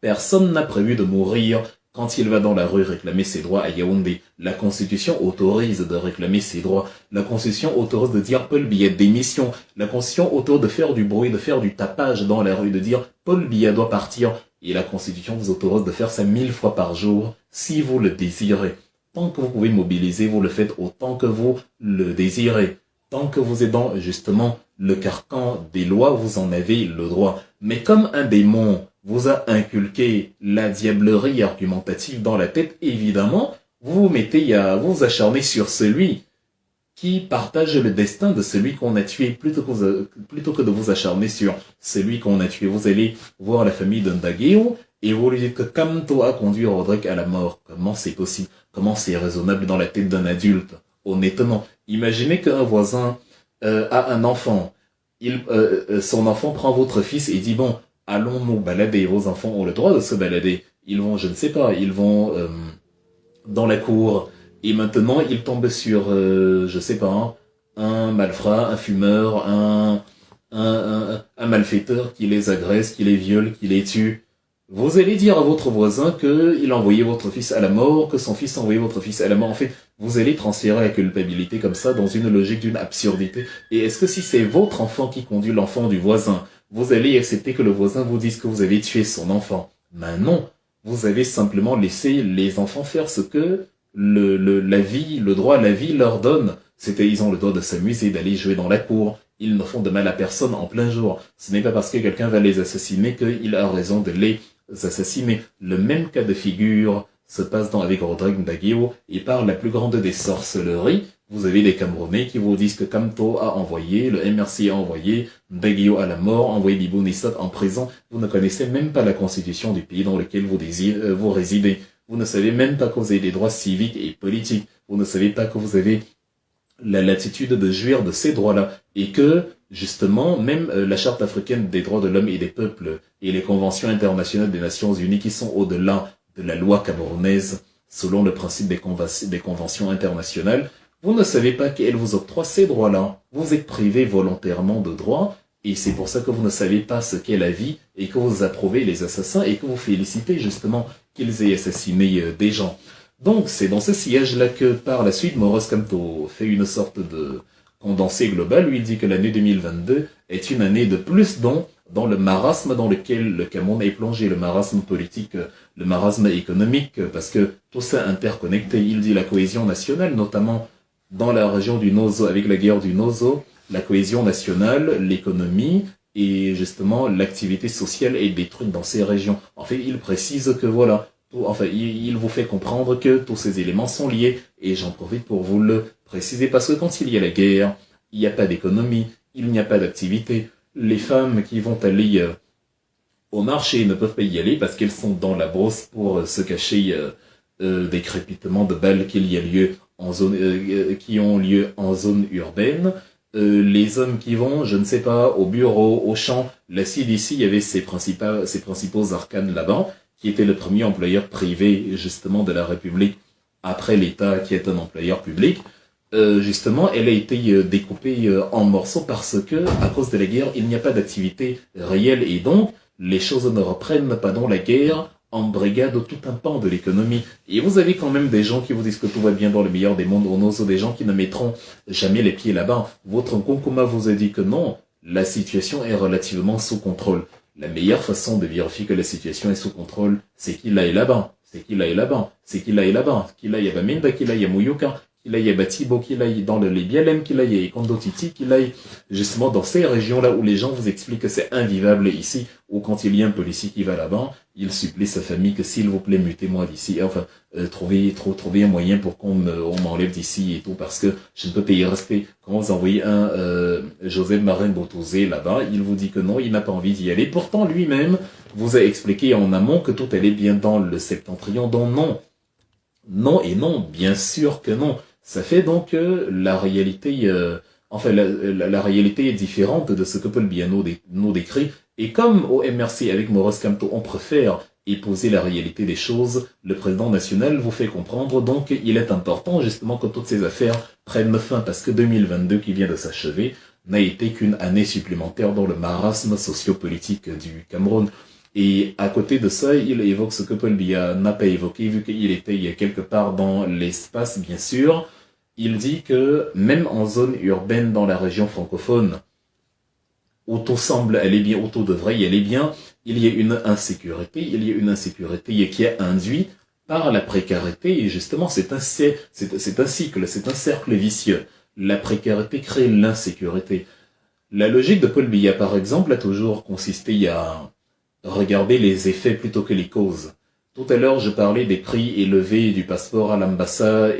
Personne n'a prévu de mourir quand il va dans la rue réclamer ses droits à Yaoundé. La Constitution autorise de réclamer ses droits. La Constitution autorise de dire Paul Biya démission. La Constitution autorise de faire du bruit, de faire du tapage dans la rue, de dire Paul Biya doit partir. Et la Constitution vous autorise de faire ça 1000 fois par jour si vous le désirez. Tant que vous pouvez mobiliser, vous le faites autant que vous le désirez. Tant que vous êtes dans, justement, le carcan des lois, vous en avez le droit. Mais comme un démon vous a inculqué la diablerie argumentative dans la tête, évidemment, vous vous acharnez sur celui qui partage le destin de celui qu'on a tué plutôt que de vous acharner sur celui qu'on a tué. Vous allez voir la famille d'Ndageo et vous lui dites que Kamto a conduit Rodrigue à la mort. Comment c'est possible? Comment c'est raisonnable dans la tête d'un adulte? Honnêtement, imaginez qu'un voisin a un enfant. Son enfant prend votre fils et dit bon, allons nous balader. Vos enfants ont le droit de se balader. Ils vont, je ne sais pas, ils vont dans la cour. Et maintenant, ils tombent sur, je sais pas, un malfrat, un fumeur, un malfaiteur qui les agresse, qui les viole, qui les tue. Vous allez dire à votre voisin qu'il a envoyé votre fils à la mort, que son fils a envoyé votre fils à la mort. En fait, vous allez transférer la culpabilité comme ça dans une logique d'une absurdité. Et est-ce que si c'est votre enfant qui conduit l'enfant du voisin, vous allez accepter que le voisin vous dise que vous avez tué son enfant? Ben non. Vous avez simplement laissé les enfants faire ce que la vie, le droit à la vie leur donne. Ils ont le droit de s'amuser, d'aller jouer dans la cour. Ils ne font de mal à personne en plein jour. Ce n'est pas parce que quelqu'un va les assassiner qu'il a raison de les assassiner. Le même cas de figure se passe avec Rodrigue Ndageo, et par la plus grande des sorcelleries, vous avez des Camerounais qui vous disent que Kamto a envoyé, le MRC a envoyé Ndageo à la mort, envoyé Bibou Nissat en prison. Vous ne connaissez même pas la constitution du pays dans lequel vous résidez. Vous ne savez même pas que vous avez des droits civiques et politiques. Vous ne savez pas que vous avez la latitude de jouir de ces droits-là. Et que, justement, même la Charte africaine des droits de l'homme et des peuples et les conventions internationales des Nations Unies qui sont au-delà de la loi camerounaise, selon le principe des conventions internationales, vous ne savez pas qu'elles vous octroient ces droits-là. Vous êtes privé volontairement de droits, et c'est pour ça que vous ne savez pas ce qu'est la vie, et que vous approuvez les assassins, et que vous félicitez justement qu'ils aient assassiné des gens. Donc, c'est dans ce sillage-là que, par la suite, Maurice Kamto fait une sorte de condensé global, lui il dit que l'année 2022 est une année de plus dans le marasme dans lequel le Cameroun est plongé, le marasme politique, le marasme économique, parce que tout ça interconnecté. Il dit la cohésion nationale, notamment dans la région du Nozo, avec la guerre du Nozo, la cohésion nationale, l'économie et justement l'activité sociale est détruite dans ces régions. En fait, il précise que voilà, il vous fait comprendre que tous ces éléments sont liés, et j'en profite pour vous le préciser, parce que quand il y a la guerre, il n'y a pas d'économie, il n'y a pas d'activité. Les femmes qui vont aller au marché ne peuvent pas y aller parce qu'elles sont dans la brosse pour se cacher des crépitements de balles qui ont lieu en zone urbaine. Les hommes qui vont, je ne sais pas, au bureau, au champ, la CDC, il y avait ses principaux arcanes là-bas, qui était le premier employeur privé, justement, de la République, après l'État, qui est un employeur public. Justement, elle a été découpée en morceaux parce que, à cause de la guerre, il n'y a pas d'activité réelle, et donc, les choses ne reprennent pas dans la guerre, en brigade tout un pan de l'économie. Et vous avez quand même des gens qui vous disent que tout va bien dans le meilleur des mondes, on ose des gens qui ne mettront jamais les pieds là-bas. Votre Nkoukouma vous a dit que non, la situation est relativement sous contrôle. La meilleure façon de vérifier que la situation est sous contrôle, c'est qu'il aille là-bas. C'est qu'il aille là-bas. C'est qu'il aille là-bas. Qu'il aille à Baminda, qu'il aille à Mouyuka, qu'il aille à Batibo, qu'il aille dans les Bialem, qu'il aille à Ikondotiti, qu'il aille justement dans ces régions-là où les gens vous expliquent que c'est invivable ici, ou quand il y a un policier qui va là-bas, il supplie sa famille que s'il vous plaît, mutez-moi d'ici. Enfin, trouver un moyen pour qu'on m'enlève d'ici et tout, parce que je ne peux pas y rester. Quand vous envoyez un Joseph Marin Botozé là-bas, il vous dit que non, il n'a pas envie d'y aller. Pourtant, lui-même vous a expliqué en amont que tout allait bien dans le septentrion, donc non. Non et non, bien sûr que non. Ça fait donc que la réalité, la réalité est différente de ce que Paul Biya nous décrit. Et comme au MRC avec Maurice Kamto, on préfère épouser la réalité des choses, le président national vous fait comprendre donc il est important justement que toutes ces affaires prennent fin parce que 2022 qui vient de s'achever n'a été qu'une année supplémentaire dans le marasme sociopolitique du Cameroun. Et à côté de ça, il évoque ce que Paul Biya n'a pas évoqué, vu qu'il était quelque part dans l'espace, bien sûr. Il dit que même en zone urbaine dans la région francophone, où tout semble aller bien, où tout devrait y aller bien, il y a une insécurité qui est induite par la précarité. Et justement, c'est un cycle, c'est un cercle vicieux. La précarité crée l'insécurité. La logique de Paul Biya, par exemple, a toujours consisté à regarder les effets plutôt que les causes. Tout à l'heure, je parlais des prix élevés du passeport à l'ambassade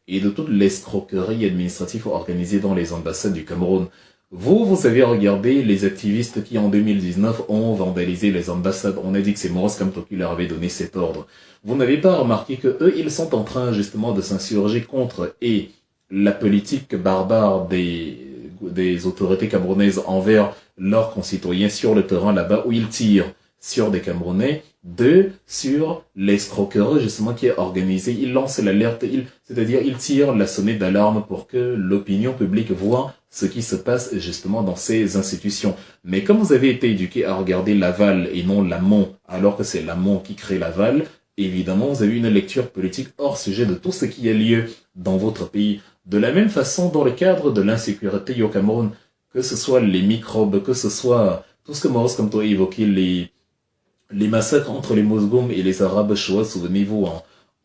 et de toute l'escroquerie administrative organisée dans les ambassades du Cameroun. Vous avez regardé les activistes qui, en 2019, ont vandalisé les ambassades. On a dit que c'est Maurice Kamto qui leur avait donné cet ordre. Vous n'avez pas remarqué que eux, ils sont en train, justement, de s'insurger contre et la politique barbare des autorités camerounaises envers leurs concitoyens sur le terrain là-bas où ils tirent sur des Camerounais, sur l'escroquerie justement qui est organisée. Ils lancent l'alerte, c'est-à-dire ils tirent la sonnette d'alarme pour que l'opinion publique voit ce qui se passe justement dans ces institutions. Mais comme vous avez été éduqué à regarder l'aval et non l'amont, alors que c'est l'amont qui crée l'aval, évidemment vous avez une lecture politique hors sujet de tout ce qui a lieu dans votre pays. De la même façon, dans le cadre de l'insécurité au Cameroun, que ce soit les microbes, que ce soit tout ce que Maurice Kamto a évoqué, les massacres entre les Mosgoum et les Arabes Shoah, souvenez-vous,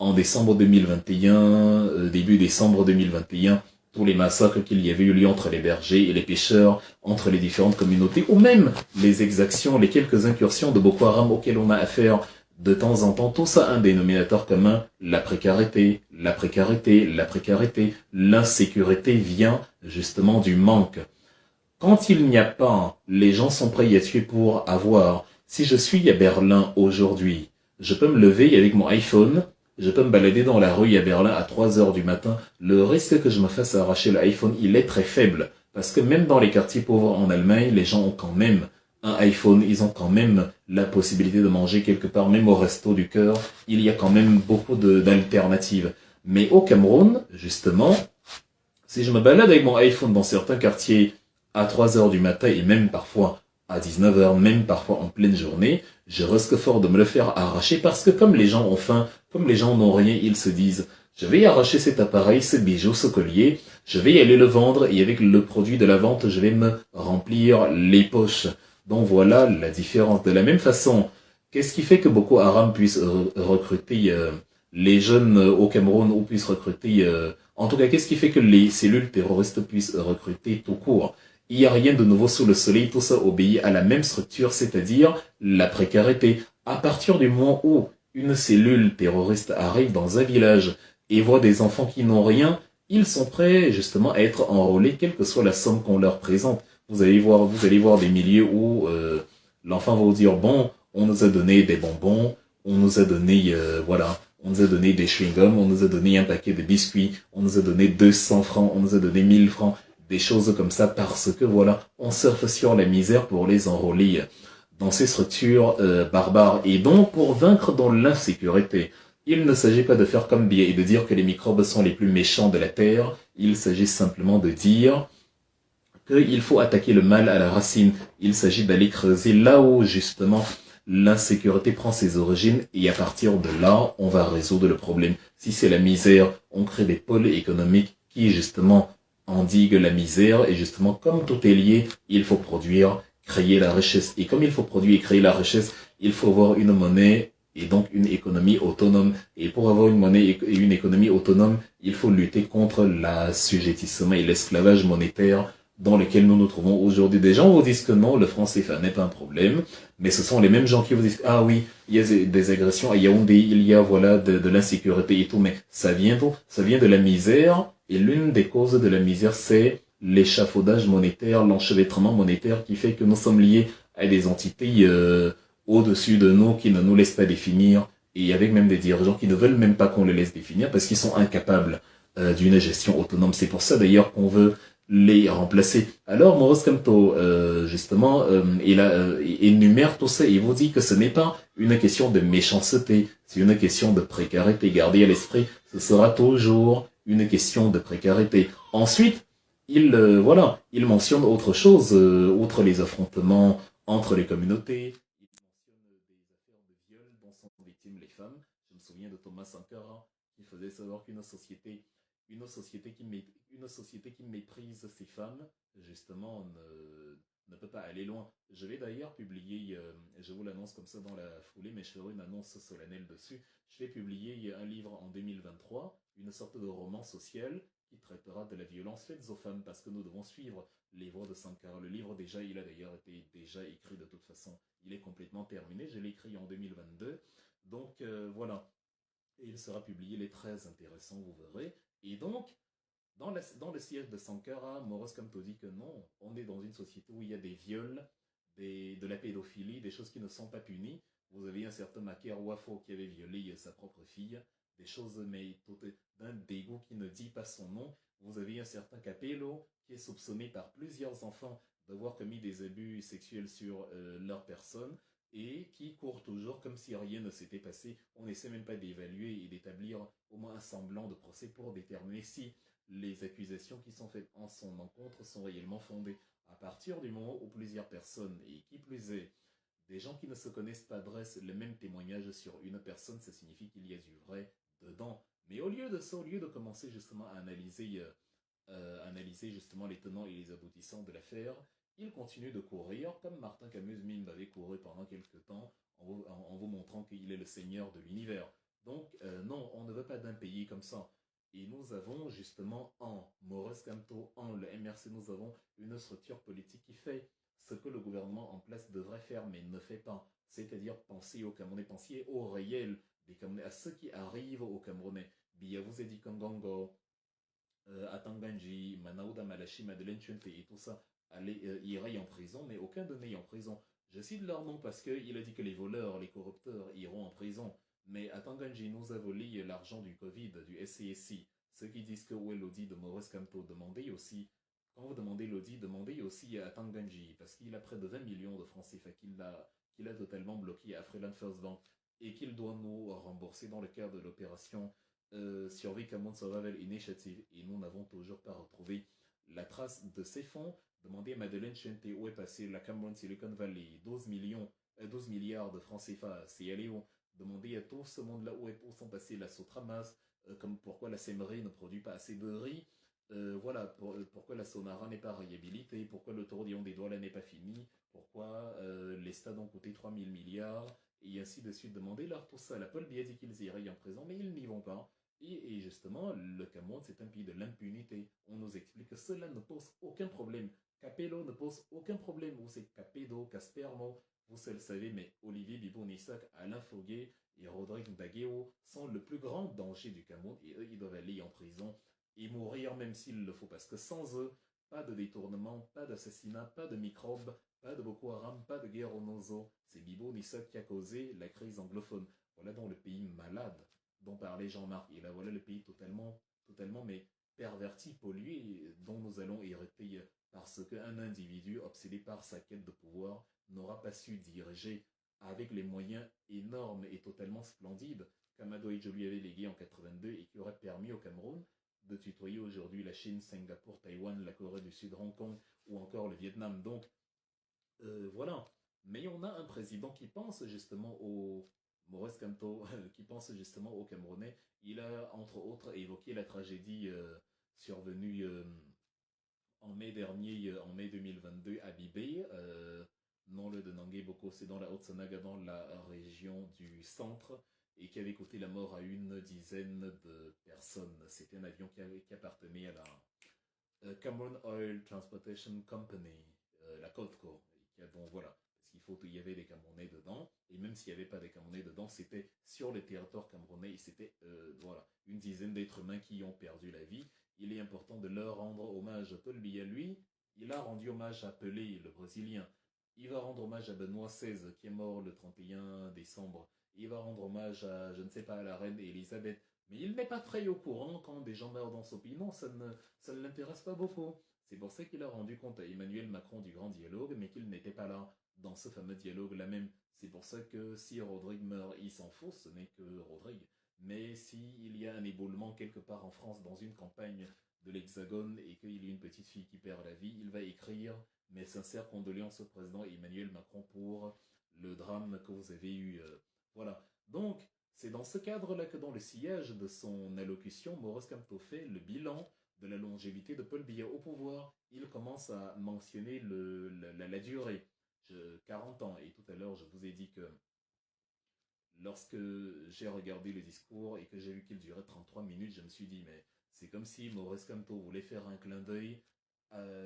en décembre 2021, début décembre 2021, tous les massacres qu'il y avait eu lieu entre les bergers et les pêcheurs, entre les différentes communautés, ou même les exactions, les quelques incursions de Boko Haram auxquelles on a affaire de temps en temps, tout ça a un dénominateur commun, la précarité, l'insécurité vient justement du manque. Quand il n'y a pas, les gens sont prêts à tuer pour avoir. Si je suis à Berlin aujourd'hui, je peux me lever avec mon iPhone, je peux me balader dans la rue à Berlin à 3 heures du matin. Le risque que je me fasse arracher l'iPhone, il est très faible. Parce que même dans les quartiers pauvres en Allemagne, les gens ont quand même un iPhone, ils ont quand même la possibilité de manger quelque part, même au resto du cœur, il y a quand même beaucoup d'alternatives. Mais au Cameroun, justement, si je me balade avec mon iPhone dans certains quartiers à 3 heures du matin et même parfois à 19 heures, même parfois en pleine journée, je risque fort de me le faire arracher parce que comme les gens ont faim, comme les gens n'ont rien, ils se disent je vais arracher cet appareil, ce bijou, ce collier, je vais y aller le vendre et avec le produit de la vente, je vais me remplir les poches. Donc voilà la différence. De la même façon, qu'est-ce qui fait que Boko Haram puisse recruter les jeunes au Cameroun ou puisse recruter... en tout cas, qu'est-ce qui fait que les cellules terroristes puissent recruter tout court? Il n'y a rien de nouveau sous le soleil, tout ça obéit à la même structure, c'est-à-dire la précarité. À partir du moment où une cellule terroriste arrive dans un village et voit des enfants qui n'ont rien, ils sont prêts justement à être enrôlés, quelle que soit la somme qu'on leur présente. Vous allez voir des milieux où l'enfant va vous dire bon, on nous a donné des bonbons, on nous a donné on nous a donné des chewing-gums, on nous a donné un paquet de biscuits, on nous a donné 200 francs, on nous a donné 1000 francs, des choses comme ça parce que voilà, on surfe sur la misère pour les enrôler dans ces structures barbares et donc pour vaincre dans l'insécurité. Il ne s'agit pas de faire comme Biya et de dire que les microbes sont les plus méchants de la Terre, il s'agit simplement de dire qu'il faut attaquer le mal à la racine. Il s'agit d'aller creuser là où, justement, l'insécurité prend ses origines et à partir de là, on va résoudre le problème. Si c'est la misère, on crée des pôles économiques qui, justement, endiguent la misère et justement, comme tout est lié, il faut produire, créer la richesse. Et comme il faut produire et créer la richesse, il faut avoir une monnaie et donc une économie autonome. Et pour avoir une monnaie et une économie autonome, il faut lutter contre l'assujettissement et l'esclavage monétaire dans lequel nous nous trouvons aujourd'hui. Des gens vous disent que non, le franc CFA n'est pas un problème, mais ce sont les mêmes gens qui vous disent, ah oui, il y a des agressions à Yaoundé, il y a voilà de l'insécurité et tout, mais ça vient d'où? Ça vient de la misère, et l'une des causes de la misère, c'est l'échafaudage monétaire, l'enchevêtrement monétaire qui fait que nous sommes liés à des entités au-dessus de nous qui ne nous laissent pas définir, et avec même des dirigeants qui ne veulent même pas qu'on les laisse définir parce qu'ils sont incapables d'une gestion autonome. C'est pour ça d'ailleurs qu'on veut les remplacer. Alors Maurice Kamto, justement, énumère tout ça et vous dit que ce n'est pas une question de méchanceté, c'est une question de précarité. Gardez à l'esprit, ce sera toujours une question de précarité. Ensuite, il mentionne autre chose, outre les affrontements entre les communautés. Il mentionne des affaires de viol dont sont victimes les femmes. Je me souviens de Thomas Sankara qui faisait savoir une société qui méprise ses femmes, justement, ne peut pas aller loin. Je vais d'ailleurs publier, je vous l'annonce comme ça dans la foulée, mais je ferai une annonce solennelle dessus. Je vais publier un livre en 2023, une sorte de roman social qui traitera de la violence faite aux femmes, parce que nous devons suivre les voies de Sankara. Le livre, déjà, il a d'ailleurs été déjà écrit de toute façon. Il est complètement terminé. Je l'ai écrit en 2022. Donc, voilà. Et il sera publié, il est très intéressant, vous verrez. Et donc, dans le siège de Sankara, Maurice Kamto dit que non, on est dans une société où il y a des viols, de la pédophilie, des choses qui ne sont pas punies. Vous avez un certain Maker Wafo qui avait violé sa propre fille, des choses mais d'un dégoût qui ne dit pas son nom. Vous avez un certain Capello qui est soupçonné par plusieurs enfants d'avoir commis des abus sexuels sur leur personne et qui court toujours comme si rien ne s'était passé. On n'essaie même pas d'évaluer et d'établir au moins un semblant de procès pour déterminer si les accusations qui sont faites en son encontre sont réellement fondées. À partir du moment où plusieurs personnes, et qui plus est, des gens qui ne se connaissent pas dressent le même témoignage sur une personne, ça signifie qu'il y a du vrai dedans. Mais au lieu de ça, au lieu de commencer justement à analyser justement les tenants et les aboutissants de l'affaire, il continue de courir, comme Martin Camus-Mime avait couru pendant quelques temps, en vous montrant qu'il est le seigneur de l'univers. Donc, non, on ne veut pas d'un pays comme ça. Et nous avons justement en Maurice Kamto, en le MRC, nous avons une structure politique qui fait ce que le gouvernement en place devrait faire, mais ne fait pas. C'est-à-dire penser aux Camerounais, penser au réel des Camerounais, à ceux qui arrivent aux Camerounais. Biya vous dit Kongongo, Atanganji, Manauda Malachi, Madeleine Chunte et tout ça iraient en prison, mais aucun d'eux n'est en prison. Je cite leur nom parce qu'il a dit que les voleurs, les corrupteurs iront en prison. Mais Atanganji nous a volé l'argent du Covid, du SCSI. Ceux qui disent que où est l'audit de Maurice Kamto, demandez aussi, quand vous demandez l'audit, demandez aussi à Atanganji, parce qu'il a près de 20 millions de francs CFA qu'il a totalement bloqué à Freeland First Bank et qu'il doit nous rembourser dans le cadre de l'opération Survey Cameroun Survival Initiative et nous n'avons toujours pas retrouvé la trace de ces fonds. Demandez à Madeleine Chente où est passé la Cameroun Silicon Valley, 12 milliards de francs CFA, c'est allé où? Demandez à tout ce monde-là où sont passés la Sotramas, comme pourquoi la Semerie ne produit pas assez de riz, voilà, pourquoi la Sonara n'est pas réhabilitée, pourquoi le tourbillon des Douala n'est pas fini, pourquoi les stades ont coûté 3000 milliards, et ainsi de suite. Demandez-leur tout ça. La Paul Biya dit qu'ils iraient en prison, mais ils n'y vont pas. Et justement, le Cameroun, c'est un pays de l'impunité. On nous explique que cela ne pose aucun problème. Capello ne pose aucun problème. Vous, c'est Capedo, Caspermo, vous le savez, mais Olivier Bibo-Nissak, Alain Foguet et Rodrigue Ndagueo sont le plus grand danger du Cameroun. Et eux, ils doivent aller en prison et mourir même s'il le faut. Parce que sans eux, pas de détournement, pas d'assassinat, pas de microbes, pas de Boko Haram, pas de guerre au Nozo. C'est Bibo-Nissak qui a causé la crise anglophone. Voilà donc le pays malade dont parlait Jean-Marc. Et là, voilà le pays totalement, mais perverti, pollué, dont nous allons hériter parce qu'un individu obsédé par sa quête de pouvoir n'aura pas su diriger avec les moyens énormes et totalement splendides qu'Amado Idjo lui avait légués en 82 et qui aurait permis au Cameroun de tutoyer aujourd'hui la Chine, Singapour, Taïwan, la Corée du Sud, Hong Kong ou encore le Vietnam. Donc, voilà. Mais on a un président qui pense justement au Maurice Kamto, qui pense justement aux Camerounais. Il a entre autres évoqué la tragédie survenue en mai dernier, en mai 2022 à Bibé. non le de Nangue-Boko, c'est dans la Haute-Sanaga, dans la région du centre, et qui avait coûté la mort à une dizaine de personnes. C'était un avion qui appartenait à la Cameroon Oil Transportation Company, la COTCO, bon voilà, parce qu'il y avait des Camerounais dedans, et même s'il n'y avait pas des Camerounais dedans, c'était sur le territoire camerounais, et c'était voilà, une dizaine d'êtres humains qui y ont perdu la vie. Il est important de leur rendre hommage. Paul Biya, lui, il a rendu hommage à Pelé, le Brésilien. Il va rendre hommage à Benoît XVI, qui est mort le 31 décembre. Il va rendre hommage à, je ne sais pas, à la reine Elisabeth. Mais il n'est pas très au courant quand des gens meurent dans son pays. Non, ça ne l'intéresse pas beaucoup. C'est pour ça qu'il a rendu compte à Emmanuel Macron du grand dialogue, mais qu'il n'était pas là dans ce fameux dialogue-là même. C'est pour ça que si Rodrigue meurt, il s'en fout, ce n'est que Rodrigue. Mais s'il y a un éboulement quelque part en France dans une campagne de l'Hexagone et qu'il y a une petite fille qui perd la vie, il va écrire mes sincères condoléances au président Emmanuel Macron pour le drame que vous avez eu. Voilà. Donc, c'est dans ce cadre-là que dans le sillage de son allocution, Maurice Kamto fait le bilan de la longévité de Paul Biya au pouvoir. Il commence à mentionner la durée. 40 ans. Et tout à l'heure, je vous ai dit que lorsque j'ai regardé le discours et que j'ai vu qu'il durait 33 minutes, je me suis dit, mais c'est comme si Maurice Kamto voulait faire un clin d'œil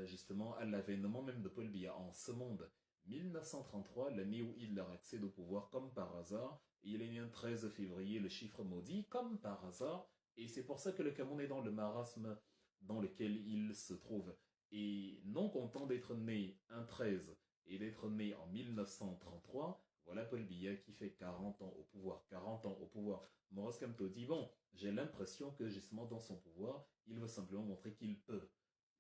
justement à l'avènement même de Paul Biya en ce monde. 1933, l'année où Hitler accède au pouvoir comme par hasard, il est né un 13 février, le chiffre maudit, comme par hasard, et c'est pour ça que le Cameroun est dans le marasme dans lequel il se trouve. Et non content d'être né un 13 et d'être né en 1933, voilà Paul Biya qui fait 40 ans au pouvoir. 40 ans au pouvoir. Maurice Kamto dit, bon, j'ai l'impression que justement dans son pouvoir, il veut simplement montrer qu'il peut.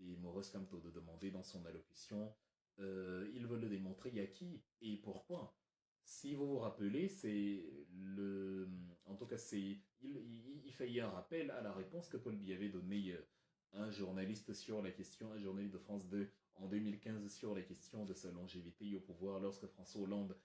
Et Maurice Kamto de demander dans son allocution, il veut le démontrer à qui et pourquoi. Si vous vous rappelez, c'est le, en tout cas, il fait un rappel à la réponse que Paul Biya avait donnée à un journaliste sur la question, un journaliste de France 2 en 2015 sur la question de sa longévité au pouvoir lorsque François Hollande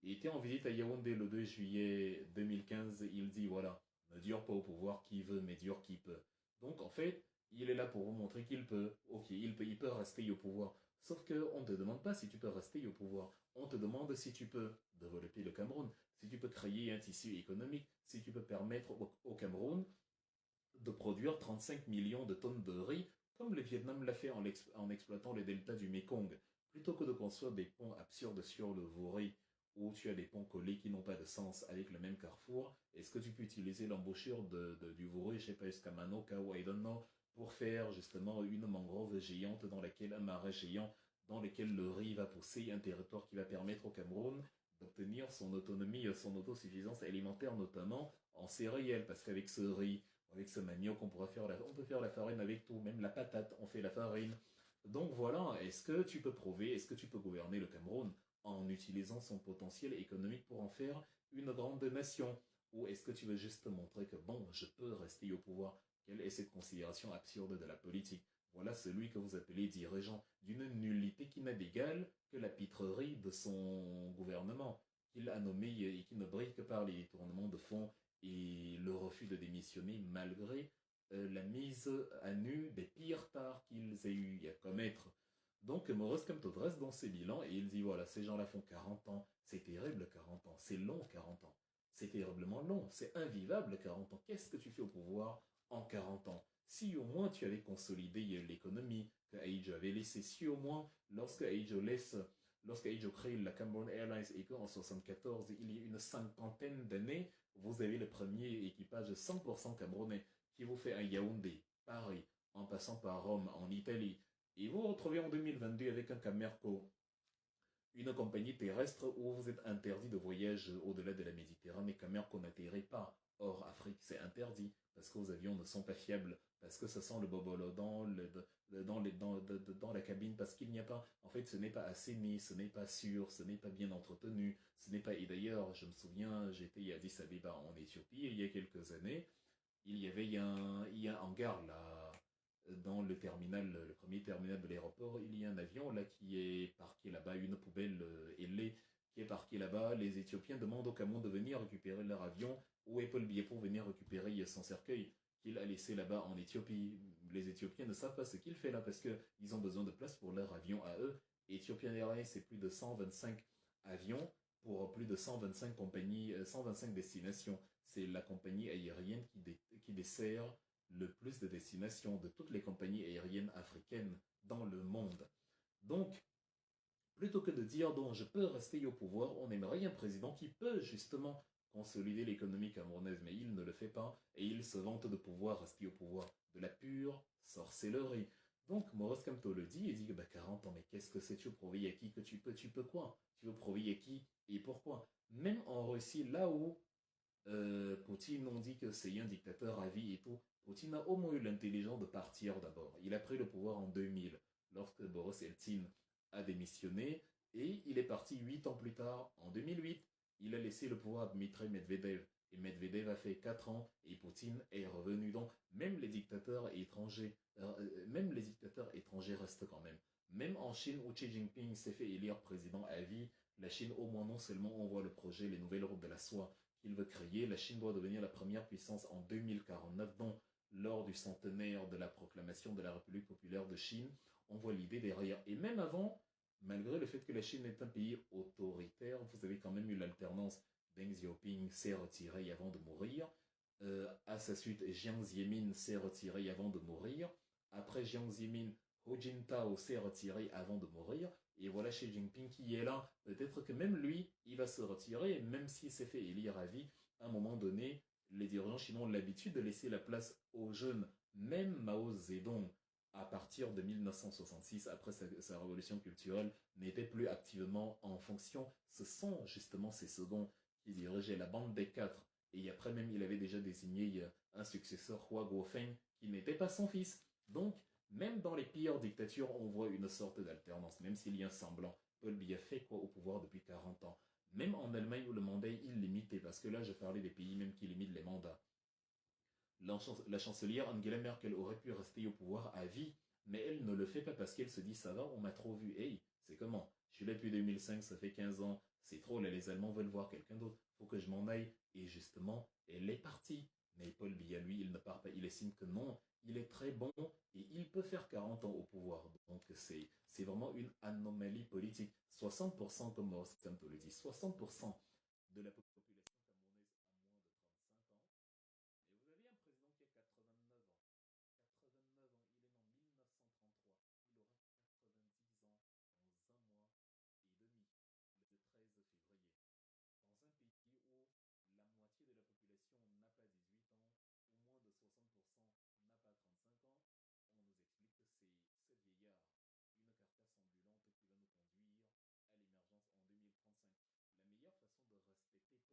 était en visite à Yaoundé le 2 juillet 2015. Il dit voilà, ne dure pas au pouvoir qui veut, mais dure qui peut. Donc en fait, il est là pour vous montrer qu'il peut. Ok, il peut rester au pouvoir. Sauf qu'on ne te demande pas si tu peux rester au pouvoir. On te demande si tu peux développer le Cameroun, si tu peux créer un tissu économique, si tu peux permettre au Cameroun de produire 35 millions de tonnes de riz, comme le Vietnam l'a fait en exploitant les deltas du Mekong. Plutôt que de construire des ponts absurdes sur le Vouri, où tu as des ponts collés qui n'ont pas de sens avec le même carrefour, est-ce que tu peux utiliser l'embouchure du Vouri, je sais pas, jusqu'à Manoka ou I don't know, pour faire justement une mangrove géante dans laquelle, un marais géant dans lequel le riz va pousser, un territoire qui va permettre au Cameroun d'obtenir son autonomie, son autosuffisance alimentaire, notamment en céréales, parce qu'avec ce riz, avec ce manioc, on peut faire la farine avec tout, même la patate, on fait la farine. Donc voilà, est-ce que tu peux prouver, est-ce que tu peux gouverner le Cameroun en utilisant son potentiel économique pour en faire une grande nation? Ou est-ce que tu veux juste montrer que bon, je peux rester au pouvoir? Quelle est cette considération absurde de la politique? Voilà celui que vous appelez dirigeant, d'une nullité qui n'a d'égal que la pitrerie de son gouvernement, qu'il a nommé et qui ne brille que par les tournements de fonds et le refus de démissionner malgré la mise à nu des pires tares qu'ils aient eu à commettre. Donc Maurice Kamto dresse dans ses bilans et il dit voilà, ces gens-là font 40 ans, c'est terrible 40 ans, c'est long 40 ans, c'est terriblement long, c'est invivable 40 ans. Qu'est-ce que tu fais au pouvoir en 40 ans? Si au moins tu avais consolidé l'économie que Aïdjo avait laissée, si au moins lorsque Aïdjo crée la Cameroon Airlines et qu'en 74, il y a une cinquantaine d'années, vous avez le premier équipage 100% camerounais qui vous fait un Yaoundé, Paris, en passant par Rome, en Italie. Et vous vous retrouvez en 2022 avec un Camerco, une compagnie terrestre où vous êtes interdit de voyage au-delà de la Méditerranée. Camerco n'atterrit pas hors Afrique, c'est interdit parce que vos avions ne sont pas fiables, parce que ça sent le bobolo dans la cabine, parce qu'il n'y a pas, en fait, ce n'est pas assaini, ce n'est pas sûr, ce n'est pas bien entretenu, ce n'est pas, et d'ailleurs, je me souviens, j'étais à Addis Abeba en Éthiopie il y a quelques années, il y a un hangar là, dans le terminal, le premier terminal de l'aéroport, il y a un avion là qui est parqué là-bas, une poubelle ailée qui est parquée là-bas. Les Éthiopiens demandent au Cameroun de venir récupérer leur avion. Où est Paul Biya pour venir récupérer son cercueil qu'il a laissé là-bas en Éthiopie? Les Éthiopiens ne savent pas ce qu'il fait là parce qu'ils ont besoin de place pour leur avion à eux. Ethiopian Airlines, c'est plus de 125 avions pour plus de 125 compagnies, 125 destinations. C'est la compagnie aérienne qui dessert le plus de destinations de toutes les compagnies aériennes africaines dans le monde. Donc, plutôt que de dire donc je peux rester au pouvoir, on aimerait un président qui peut justement consolider l'économie camerounaise, mais il ne le fait pas et il se vante de pouvoir rester au pouvoir. De la pure sorcellerie. Donc Maurice Kamto le dit et dit que bah, 40 ans, mais qu'est-ce que c'est? Tu veux prouver à qui que tu peux quoi? Tu veux prouver à qui et pourquoi? Même en Russie, là où Poutine, on dit que c'est un dictateur à vie et tout, Poutine a au moins eu l'intelligence de partir d'abord. Il a pris le pouvoir en 2000, lorsque Boris Eltsine a démissionné, et il est parti 8 ans plus tard, en 2008. Il a laissé le pouvoir à Dmitry Medvedev. Et Medvedev a fait 4 ans, et Poutine est revenu. Donc, même les dictateurs étrangers restent quand même. Même en Chine, où Xi Jinping s'est fait élire président à vie, la Chine, au moins non seulement envoie le projet Les Nouvelles Routes de la Soie, qu'il veut créer. La Chine doit devenir la première puissance en 2049, dont lors du centenaire de la proclamation de la République populaire de Chine, on voit l'idée derrière. Et même avant, malgré le fait que la Chine est un pays autoritaire, vous avez quand même eu l'alternance. Deng Xiaoping s'est retiré avant de mourir. À sa suite, Jiang Zemin s'est retiré avant de mourir. Après Jiang Zemin, Hu Jintao s'est retiré avant de mourir. Et voilà Xi Jinping qui est là. Peut-être que même lui, il va se retirer, même s'il s'est fait élire à vie. À un moment donné, les dirigeants chinois ont l'habitude de laisser la place aux jeunes. Même Mao Zedong, à partir de 1966, après sa révolution culturelle, n'était plus activement en fonction. Ce sont justement ces seconds qui dirigeaient la bande des quatre. Et après même, il avait déjà désigné un successeur, Hua Guofeng, qui n'était pas son fils. Donc, même dans les pires dictatures, on voit une sorte d'alternance, même s'il y a un semblant. Paul Biya fait quoi au pouvoir depuis 40 ans. Même en Allemagne où le mandat est illimité, parce que là je parlais des pays même qui limitent les mandats. La chancelière Angela Merkel aurait pu rester au pouvoir à vie, mais elle ne le fait pas parce qu'elle se dit ça va, on m'a trop vu. Hey, c'est comment? Je suis là depuis 2005, ça fait 15 ans, c'est trop, là les Allemands veulent voir quelqu'un d'autre, faut que je m'en aille. Et justement, elle est partie. Mais Paul Biya, lui, il ne part pas, il estime que non, il est très bon et il peut faire 40 ans au pouvoir. Donc c'est vraiment une anomalie politique. 60%, comme Maurice Kamto le dit, 60% de la population camerounaise a moins de 35 ans. Et vous avez un président qui a 89 ans. 89 ans, il est né en 1933. Il aura 90 ans dans un mois et demi, le 13 février. Dans un pays où la moitié de la population n'a pas 18 ans, où moins de 60% n'a pas 35 ans, on nous explique que c'est ce vieillard, une carcasse ambulante qui va nous conduire à l'émergence en 2035. La meilleure façon de respecter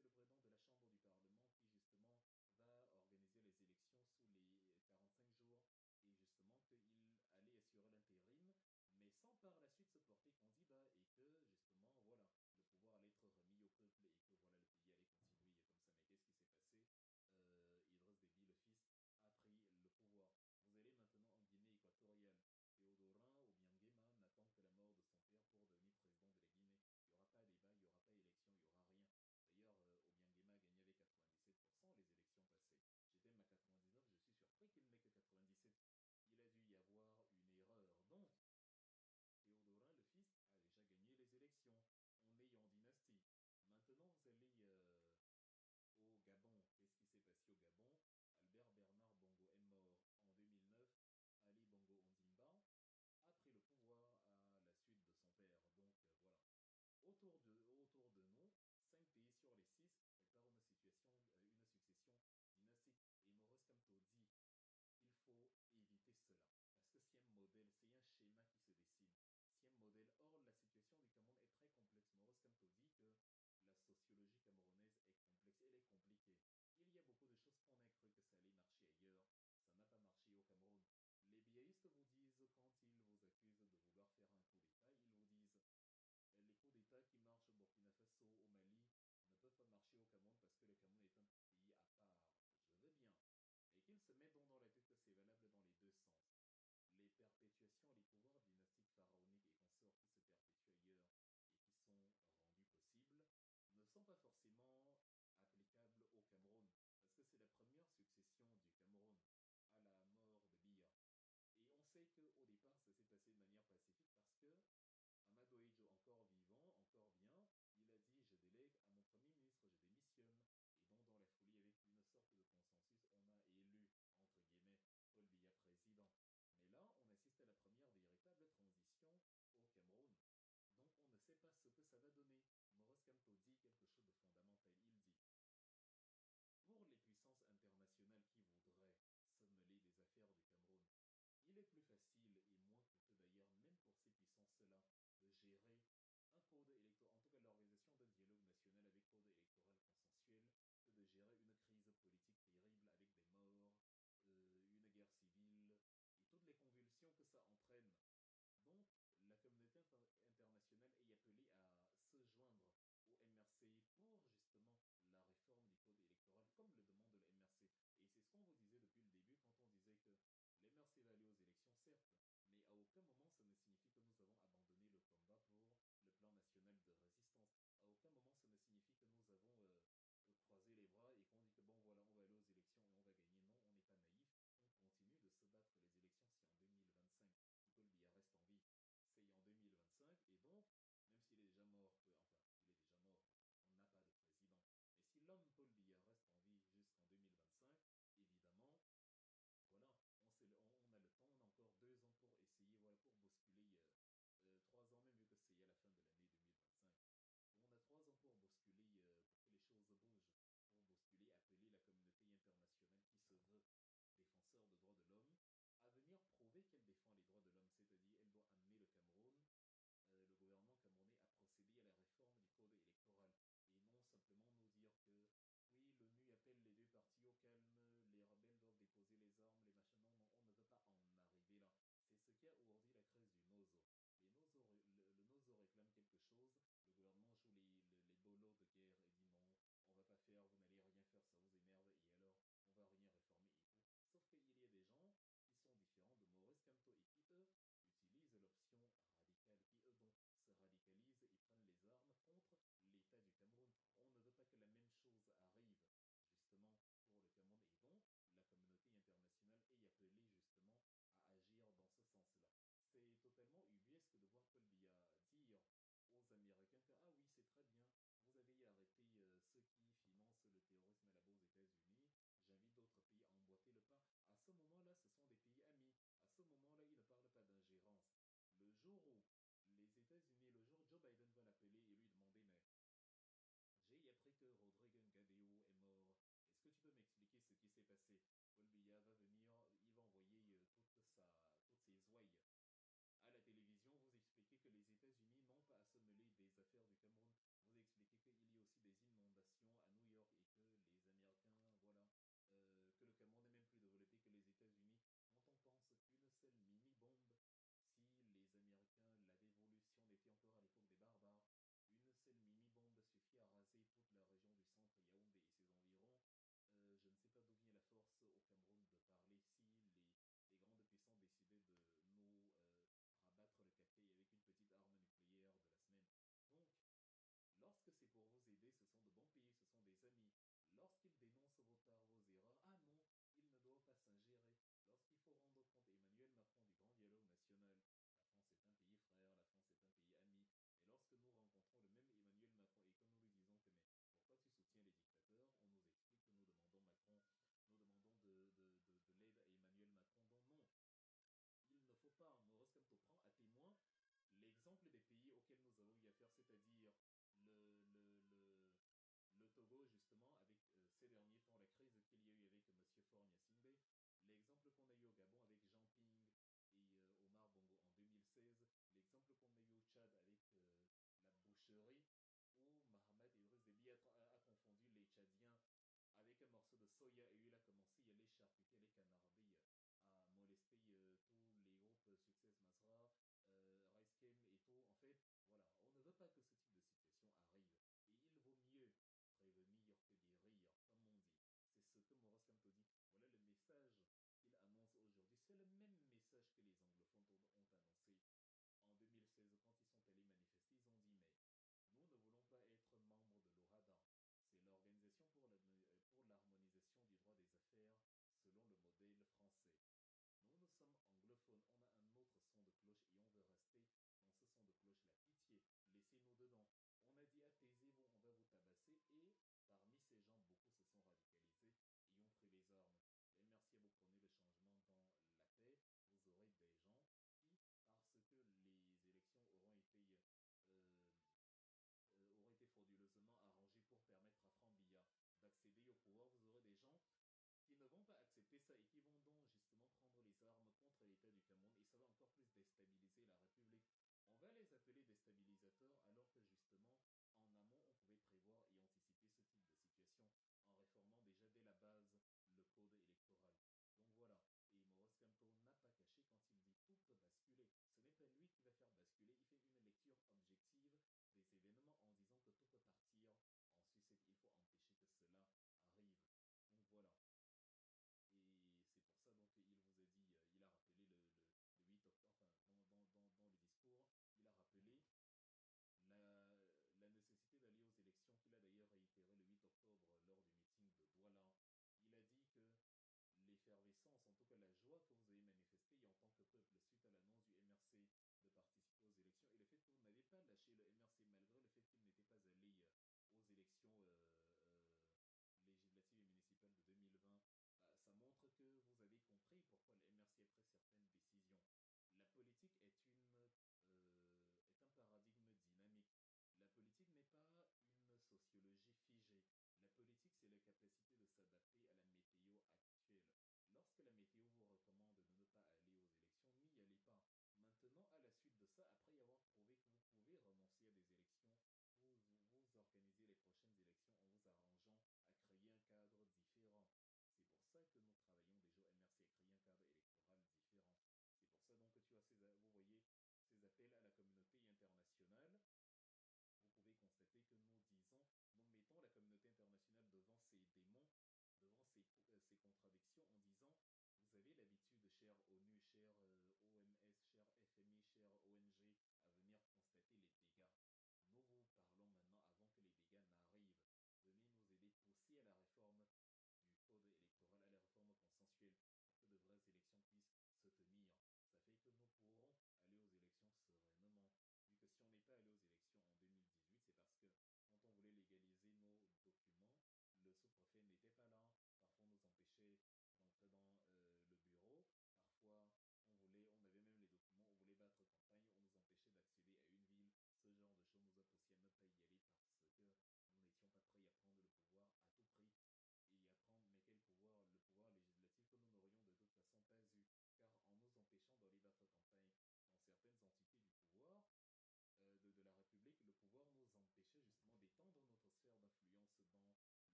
c'est le président de la Chambre du Parlement qui justement va organiser les élections sous les 45 jours et justement qu'il allait assurer l'intérim, mais sans par la suite se porter candidat et que justement, voilà, le pouvoir allait être remis au peuple et que voilà, le pays allait continuer comme ça. Mais qu'est-ce qui s'est passé? Idriss Déby, le fils, a pris le pouvoir. Vous allez maintenant en Guinée équatoriale. Théodorin Obiangema n'attend que la mort de son père pour devenir président de la Guinée. Il n'y aura pas débat, il n'y aura pas élection, il n'y aura rien. D'ailleurs, Obiangema a gagné avec 97% les élections passées. J'étais à 99, je suis surpris qu'il n'ait que 97. Il a dû y avoir une erreur. Donc, Théodorin, le fils, a déjà gagné les élections. On est en dynastie. Maintenant, vous allez au Gabon. Qu'est-ce qui s'est passé au Gabon? Albert Bernard Bongo est mort en 2009. Ali Bongo Ondimba a pris le pouvoir à la suite de son père. Donc voilà. Autour de nous, 5 pays sur les 6 préparent une succession dynastique. Et Maurice Kamto dit qu'il faut éviter cela. Parce que c'est un modèle, c'est un schéma qui se dessine. C'est un modèle. Or, la situation du Cameroun est très complexe. Maurice Kamto dit que la sociologie camerounaise est complexe, elle est compliquée. Il y a beaucoup de choses qu'on a cru que ça allait marcher ailleurs. Ça n'a pas marché au Cameroun. Les biaistes vous disent, quand ils vous accusent de vouloir faire un coup d'État, ils vous disent les coups d'État qui marchent au Burkina Faso, au Mali, ne peuvent pas marcher au Cameroun parce que le Cameroun est un pays à part. Je veux bien. Et qu'ils se mettent donc dans la tête que c'est valable dans les deux sens. Les perpétuations, les pouvoirs dynastiques pharaoniques et consorts qui se perpétuent ailleurs et qui sont rendus possibles ne sont pas forcément applicables au Cameroun. Parce que c'est la première succession du Cameroun à la mort de Biya. Et on sait qu'au départ, ça s'est passé de manière pacifique parce que Amadou Ahidjo, encore vivant, encore bien, il a dit je délègue à mon premier ministre, je démissionne. Et donc, dans la folie, avec une sorte de consensus, on a élu, entre guillemets, Paul Biya président. Mais là, on assiste à la première véritable transition au Cameroun. Donc, on ne sait pas ce que ça va donner. Maurice Kamto dit quelque chose de fondamental. Il dit pour les puissances internationales qui voudraient se mêler des affaires du Cameroun, il est plus facile et moins coûteux d'ailleurs, même pour ces puissances-là, de gérer un code électoral, en tout cas l'organisation d'un dialogue national avec code électoral consensuel, que de gérer une crise politique terrible avec des morts, une guerre civile et toutes les convulsions que ça entraîne. Donc, la communauté internationale est appelée à se joindre au MRC pour justement la réforme du code électoral, comme le demande le MRC. Et c'est ce qu'on vous disait depuis le début quand on disait que l'MRC va aller aux élections, certes, mais à aucun moment ça ne signifie que nous avons abandonné le combat pour le plan national de résistance. À aucun moment ça ne signifie que nous avons croisé les bras et qu'on dit que bon voilà, on va aller aux élections et on va gagner. Non, on n'est pas naïf, on continue de se battre. Les élections, c'est en 2025. Si Paul Biya reste en vie, c'est en 2025. Et donc, même s'il est déjà mort, enfin, il est déjà mort, on n'a pas de président. Et si l'homme Paul Biya reste en vie jusqu'en vos torts, vos erreurs. Ah non, il ne doit pas s'ingérer. Lorsqu'il faut rendre compte à Emmanuel Macron du grand dialogue national, la France est un pays frère, la France est un pays ami. Et lorsque nous rencontrons le même Emmanuel Macron et que nous lui disons que mais pourquoi tu soutiens les dictateurs, on nous explique que nous demandons Macron, nous demandons de l'aide à Emmanuel Macron. Donc non, il ne faut pas. Maurice Kamto prend à témoin l'exemple des pays auxquels nous avons eu affaire, c'est-à-dire le Togo, justement, avec ces derniers temps, la crise qu'il y a eu avec M. Faure Gnassingbé, l'exemple qu'on a eu au Gabon avec Jean Ping et Omar Bongo en 2016, l'exemple qu'on a eu au Tchad avec la boucherie, où Mohamed Idriss Déby a confondu les Tchadiens avec un morceau de soya et il a commencé à les charcuter, à les canarder, à molester tous les groupes Success Masra, Rice Game et tout. En fait, voilà, on ne veut pas que ce type de situation arrive. Et il vaut mieux prévenir que guérir, comme on dit. C'est ce que Maurice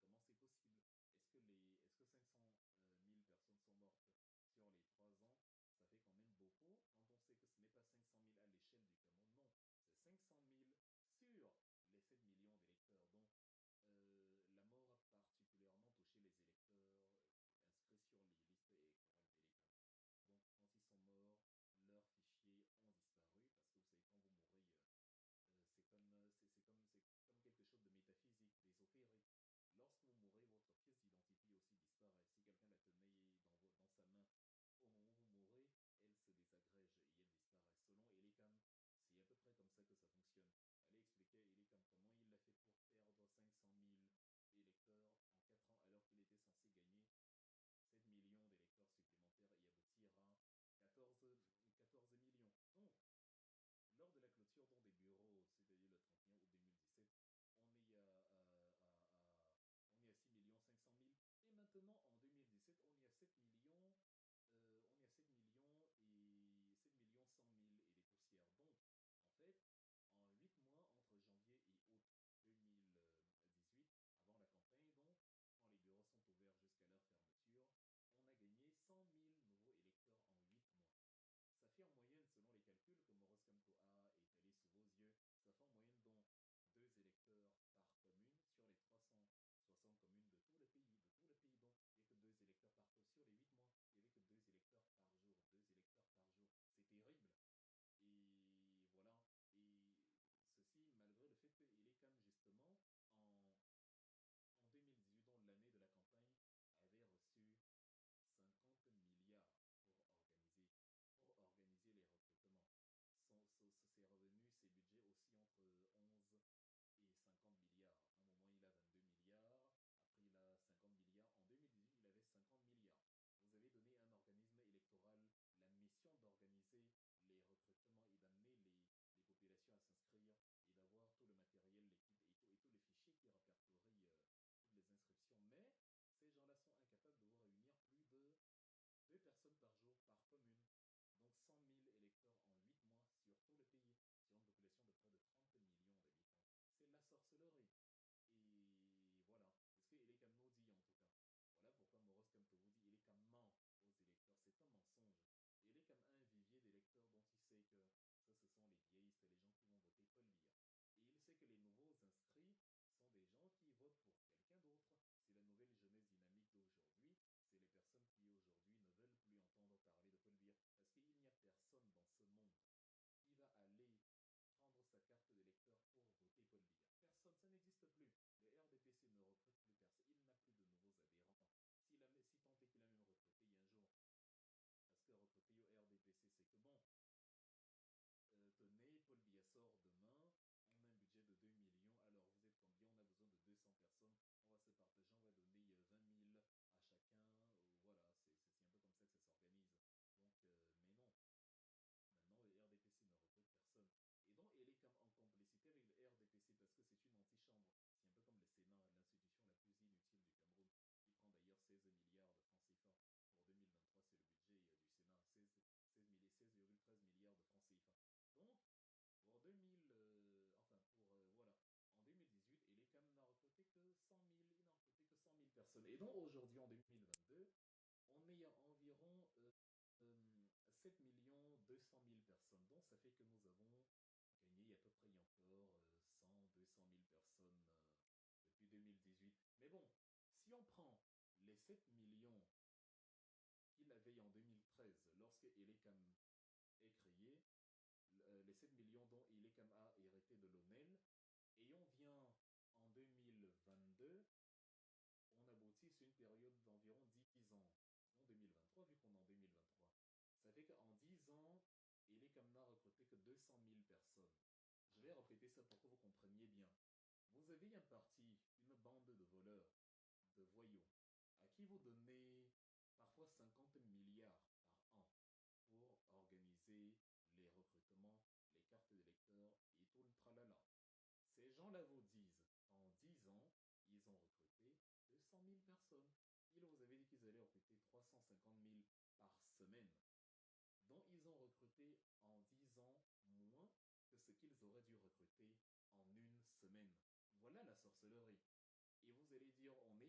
comment c'est possible? Est-ce que 500 000 personnes sont mortes sur les 3 ans? Ça fait quand même beaucoup quand on sait que ce n'est pas 500 000 à l'échelle du Cameroun. Non, c'est 500 000 sur les 7 millions d'électeurs. Donc, la mort a particulièrement touché les électeurs inscrits sur les listes électorales d'Elecam. Donc, quand ils sont morts, leurs fichiers ont disparu parce que vous savez, quand vous mourrez, c'est comme quelque chose de métaphysique, d'ésotérique. Lorsque vous mourrez, votre pièce d'identité aussi disparaît. Si quelqu'un la tenait dans sa main au moment où vous mourrez, elle se désagrège et elle disparaît. Selon Elecam, c'est à peu près comme ça que ça fonctionne. Allez expliquer à Elecam comment il l'a fait pour perdre 500 000 électeurs en 4 ans alors qu'il était censé gagner 7 millions d'électeurs supplémentaires et aboutir à 14 millions. Donc, lors de la clôture des bureaux, c'est-à-dire le 31 août 2017, on est on est à 6 500 000. Et maintenant, en 2017, on est à 7 millions, on est à 7 millions et 7 millions 100 000 et des poussières. Donc, en fait, en 8 mois, entre janvier et août 2018, avant la campagne, donc, quand les bureaux sont ouverts jusqu'à leur fermeture, on a gagné 100 000 nouveaux électeurs en 8 mois. Ça fait en moyenne, selon les calculs que Maurice Kamto a étalés sous vos yeux, ça fait en moyenne donc 2 électeurs par commune sur les 360 communes de tout le pays. De tout le pays, donc, il n'y a que 2 électeurs par commune. Sur les 8 mois, il n'y avait que 2 électeurs par jour. 2 électeurs par jour. C'est terrible. Et voilà. Et ceci, malgré le fait qu'il est comme justement, en 2018, dans l'année de la campagne, avait reçu 50 milliards pour organiser les recrutements. Ses revenus, ses budgets aussi entre 11 et 50 milliards. À un moment, il a 22 milliards. Après, il a 50 milliards. En 2018, il avait 50 milliards. Vous avez donné à un organisme électoral la mission d'organiser les recrutements et d'amener les populations à s'inscrire et d'avoir tout le matériel, l'équipe et tous les fichiers qui répertorient toutes les inscriptions. Mais ces gens-là sont incapables de vous réunir plus de 2 personnes par jour par commune. Donc 100 000 électeurs en 8 mois sur tout le pays, sur une population de près de 30 millions d'habitants. C'est la sorcellerie. Et voilà, c'est ce que Elekam nous dit en tout cas. Voilà pourquoi Moros Kamto vous dit Elekam ment aux électeurs. C'est un mensonge. Elekam a un vivier d'électeurs dont il sait que ça, ce sont les vieillistes, les gens qui vont voter Paul Biya. Et il sait que les nouveaux inscrits sont des gens qui votent pour quelqu'un d'autre. C'est la nouvelle jeunesse dynamique d'aujourd'hui. C'est les personnes qui aujourd'hui ne veulent plus entendre parler de Paul Biya. Parce qu'il n'y a personne dans ce monde qui va aller prendre sa carte d'électeur pour voter Paul Biya. Personne, ça n'existe plus. Le RDPC ne recrute plus personne. Il n'a plus de nouveaux adhérents. Si tant est qu'il a même recruté il y a un jour. Parce que recruter au RDPC, c'est que bon, tenez, Paul Biya sort demain, on a un budget de 2 millions, alors vous êtes combien? On a besoin de 200 personnes, on va se partager, on va donner 20 000 à chacun, voilà, c'est un peu comme ça que ça s'organise. Donc, mais non, maintenant le RDPC ne recrute personne. Et donc, elle est en complicité avec le RDPC parce que c'est une antichambre. C'est un peu comme le Sénat, l'institution la plus inutile du Cameroun, qui prend d'ailleurs 16 milliards de francs CFA. Pour 2023, c'est le budget du Sénat, 16,13 milliards de francs CFA. Donc, pour 2000, voilà, en 2018, Elecam n'a recruté que 100 000, il n'a recruté que 100 000 personnes. Et donc, aujourd'hui, en 2022, on est à environ 7 200 000 personnes. Donc, ça fait que nous avons gagné à peu près encore 100, 200 000 personnes depuis 2018. Mais bon, si on prend les 7 millions qu'il avait en 2013, lorsque Elecam est créé, les 7 millions dont Elecam a hérité de l'ONEL, et on vient en 2022, on aboutit sur une période d'environ 10 ans. En 2023, vu qu'on est en 2023, ça fait qu'en 10 ans, Elecam n'a recruté que 200 000 personnes. Je vais répéter ça pour que vous compreniez bien. Vous avez un parti, une bande de voleurs, de voyous, à qui vous donnez parfois 50 milliards par an pour organiser les recrutements, les cartes d'électeurs et tout le tralala. Ces gens-là vous disent, en 10 ans, ils ont recruté 200 000 personnes. Ils vous avaient dit qu'ils allaient recruter 350 000 par semaine. Donc, ils ont recruté en 10 ans moins que ce qu'ils auraient dû recruter en une semaine. Voilà la sorcellerie. Et vous allez dire, on est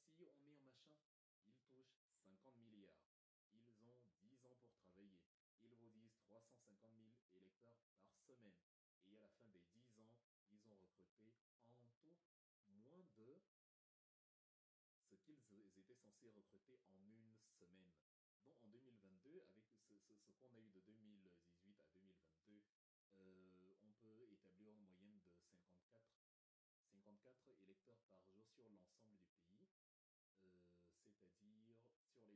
si on met en machin, ils touchent 50 milliards. Ils ont 10 ans pour travailler. Ils vous disent 350 000 électeurs par semaine. Et à la fin des 10 ans, ils ont recruté en tout moins de ce qu'ils étaient censés recruter en une semaine. Donc en 2022, avec ce qu'on a eu de 2018 à 2022, on peut établir une moyenne de 54 électeurs par jour sur l'ensemble du pays, c'est-à-dire sur les 350 communes, il n'y a que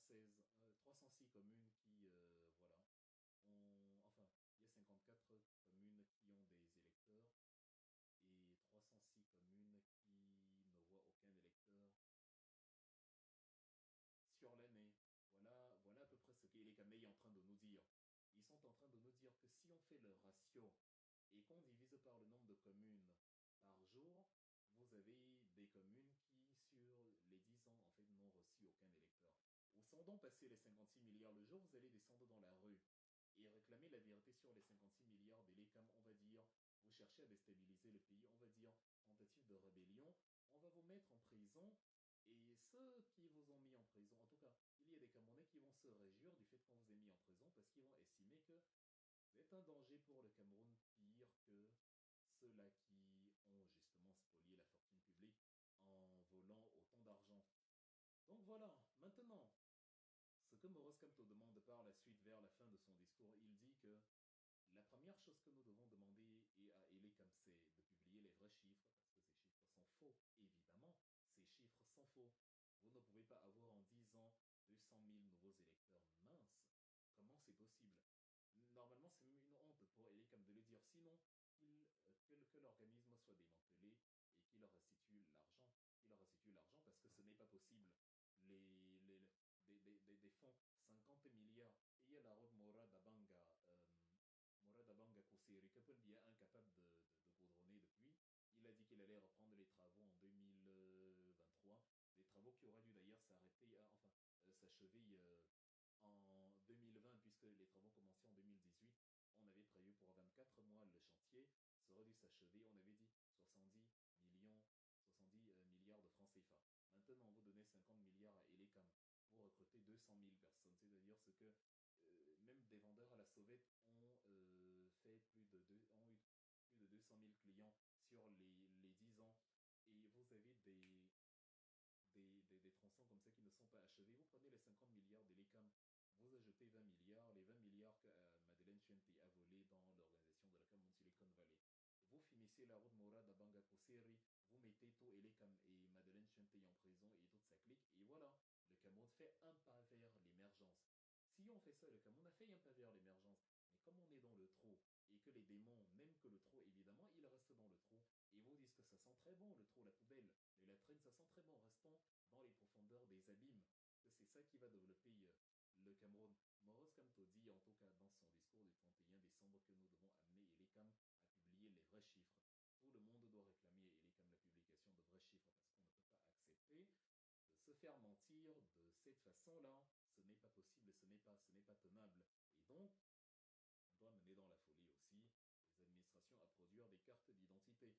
316, 306 communes qui, voilà, enfin, il y a 54 communes qui ont des électeurs et 306 communes qui ne voient aucun électeur sur l'année. Voilà à peu près ce qu'Ele Kamei est en train de nous dire. Ils sont en train de nous dire que si on fait le ratio et qu'on divise par le nombre de communes par jour, vous avez des communes qui, sur les 10 ans, en fait, n'ont reçu aucun électeur. Ou sans donc passer les 56 milliards le jour, vous allez descendre dans la rue et réclamer la vérité sur les 56 milliards d'Elecam, on va dire, vous cherchez à déstabiliser le pays, on va dire, tentative de rébellion, on va vous mettre en prison, et ceux qui vous ont mis en prison, en tout cas, il y a des Camerounais qui vont se réjouir du fait qu'on vous ait mis en prison parce qu'ils vont estimer que vous êtes un danger pour le Cameroun pire que ceux-là qui ont justement spolié la fortune publique en volant autant d'argent. Donc voilà, maintenant, ce que Maurice Kamto demande par la suite vers la fin de son discours, il dit que la première chose que nous devons demander à Elecam, c'est de publier les vrais chiffres, parce que ces chiffres sont faux. Évidemment, ces chiffres sont faux. Vous ne pouvez pas avoir en 10 ans 200 000 nouveaux électeurs minces. Comment c'est possible? Normalement, c'est même une honte pour Elecam de le dire. Sinon, que l'organisme soit démantelé et qu'il leur restitue l'argent. Qu'il leur restitue l'argent parce que ce n'est pas possible. Des fonds, 50 milliards. Et il y a la route Mora d'Abanga. Morad Abanga Kousseri, Kapelbi est incapable de goudronner depuis. Il a dit qu'il allait reprendre les travaux en 2023. Des travaux qui auraient dû d'ailleurs s'arrêter, enfin, s'achever en 2020, puisque les travaux commençaient en 2018. On avait prévu pour 24 mois le chantier. Ça aurait dû s'achever. On avait dit 70 millions, 70 milliards de francs CFA. Maintenant, on vous donnez 50 milliards à Elecam pour recruter 200 000 personnes. C'est-à-dire ce que même des vendeurs à la sauvette ont, ont eu plus de 200 000 clients sur les 10 ans. Et vous avez des tronçons comme ça qui ne sont pas achevés. Vous prenez les 50 milliards d'Elecam, vous ajoutez 20 milliards, les 20 milliards que Madeleine Chuente a volé dans l'organisation de la Cameroun Silicon Valley. Vous finissez la route Morad à Bangako Seri, vous mettez tout Elecam et Madeleine Chuente en prison et toute sa clique, et voilà, le Cameroun fait un pas vers l'émergence. Si on fait ça, le Cameroun a fait un pas vers l'émergence. Mais comme on est dans le trou, et que les démons n'aiment que le trou, évidemment, ils restent dans le trou. Et ils vous disent que ça sent très bon, le trou, la poubelle, les latrines, ça sent très bon. Restons dans les profondeurs des abîmes. Que c'est ça qui va développer le Cameroun. Moros Kamto dit, en tout cas dans son discours du 31 décembre, que nous devons amener Elecam à publier les vrais chiffres. Tout le monde doit réclamer à Elecam la publication de vrais chiffres parce qu'on ne peut pas accepter de se faire mentir de cette façon-là. Ce n'est pas possible, ce n'est pas tenable. Et donc, on doit mener dans la folie aussi les administrations à produire des cartes d'identité.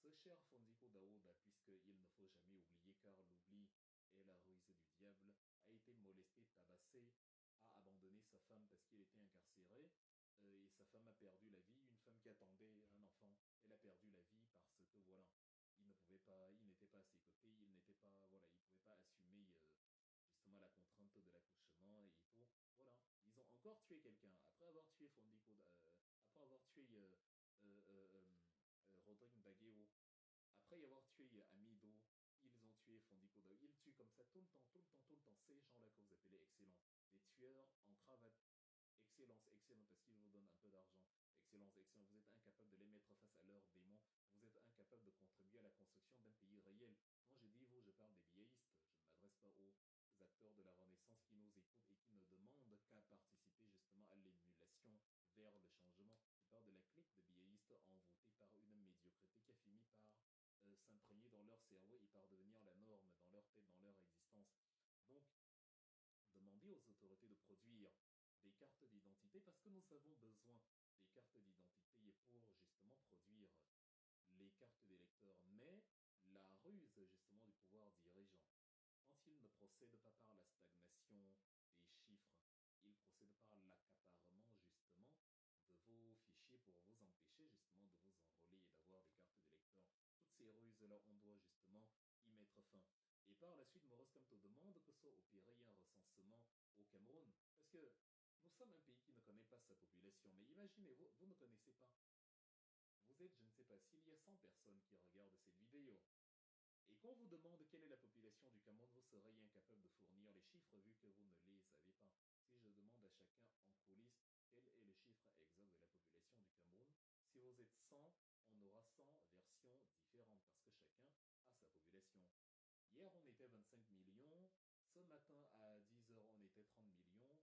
Ce cher Fondiko Daouda, puisqu'il ne faut jamais oublier, car l'oubli est la ruse du diable, a été molesté, tabassé, a abandonné sa femme parce qu'il était incarcéré, et sa femme a perdu la vie. Une femme qui attendait un enfant, elle a perdu la vie parce que voilà, il ne pouvait pas, il n'était pas à ses côtés, il n'était pas, voilà, il pouvait pas assumer justement la contrainte de l'accouchement et tout. Voilà, ils ont encore tué quelqu'un après avoir tué Fondiko, après avoir tué Rodrigue Bagueo, après y avoir tué Amido, ils ont tué Fondiko. Ils tuent comme ça tout le temps, tout le temps, tout le temps. Ces gens-là que vous appelez excellents, des tueurs en cravate. Excellence, excellent, parce qu'ils vous donnent un peu d'argent. Excellence, excellent. Vous êtes incapable de les mettre face à leurs démons. Vous êtes incapable de contribuer à la construction d'un pays réel. Quand je dis vous, je parle des billéistes. Je ne m'adresse pas aux acteurs de la Renaissance qui nous écoutent et qui ne demandent qu'à participer justement à l'émulation vers le changement. Je parle de la clique de billéistes envoûtés par une médiocrité qui a fini par s'imprégner dans leur cerveau et par devenir la norme dans leur tête, dans leur existence. Donc, demandez aux autorités de produire des cartes cartes d'identité parce que nous avons besoin des cartes d'identité pour justement produire les cartes d'électeurs. Mais la ruse justement du pouvoir dirigeant, quand il ne procède pas par la stagnation des chiffres, il procède par l'accaparement justement de vos fichiers pour vous empêcher justement de vous enrôler et d'avoir des cartes d'électeurs. Toutes ces ruses-là, on doit justement y mettre fin. Et par la suite, Maurice Kamto demande que soit opéré un recensement au Cameroun. Parce que nous sommes un pays qui ne connaît pas sa population. Mais imaginez, vous ne connaissez pas. Vous êtes, je ne sais pas, s'il y a 100 personnes qui regardent cette vidéo, et qu'on vous demande quelle est la population du Cameroun, vous serez incapable de fournir les chiffres vu que vous ne les savez pas. Si je demande à chacun en coulisses quel est le chiffre exact de la population du Cameroun, si vous êtes 100, on aura 100 versions différentes parce que chacun a sa population. Hier, on était 25 millions. Ce matin, à 10 heures, on était 30 millions.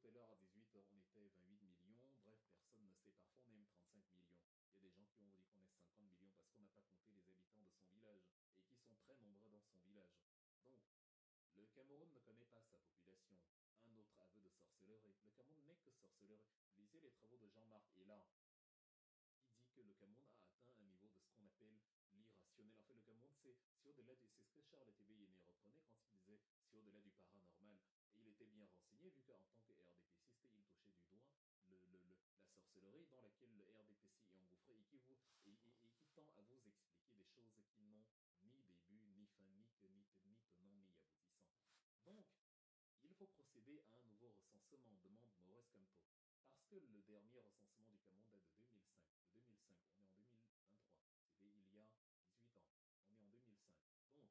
Tout à l'heure, à 18 heures, on était 28 millions. Bref, personne ne sait. Parfois, on est même 35 millions. Il y a des gens qui ont dit qu'on est 50 millions parce qu'on n'a pas compté les habitants de son village et qui sont très nombreux dans son village. Donc, le Cameroun ne connaît pas sa population. Un autre aveu de sorcellerie. Le Cameroun n'est que sorcellerie. Lisez les travaux de Jean-Marc et là, il dit que le Cameroun a atteint un niveau de ce qu'on appelle l'irrationnel. En fait, le Cameroun, c'est au-delà c'est ce que Charles Tébéyéné reprenait quand il disait c'est au-delà du paranormal. Et il était bien renseigné, vu qu'en tant que RDPCiste, il touchait du doigt la sorcellerie dans laquelle le RDPC est engouffré et qui tend à vous expliquer des choses qui n'ont ni début, ni fin, ni queue, ni tenant, ni aboutissant. Donc, il faut procéder à un nouveau recensement, demande Maurice Kamto. Parce que le dernier recensement du Cameroun date de 2005. De 2005, on est en 2023. C'était il y a 18 ans. On est en 2005. Donc,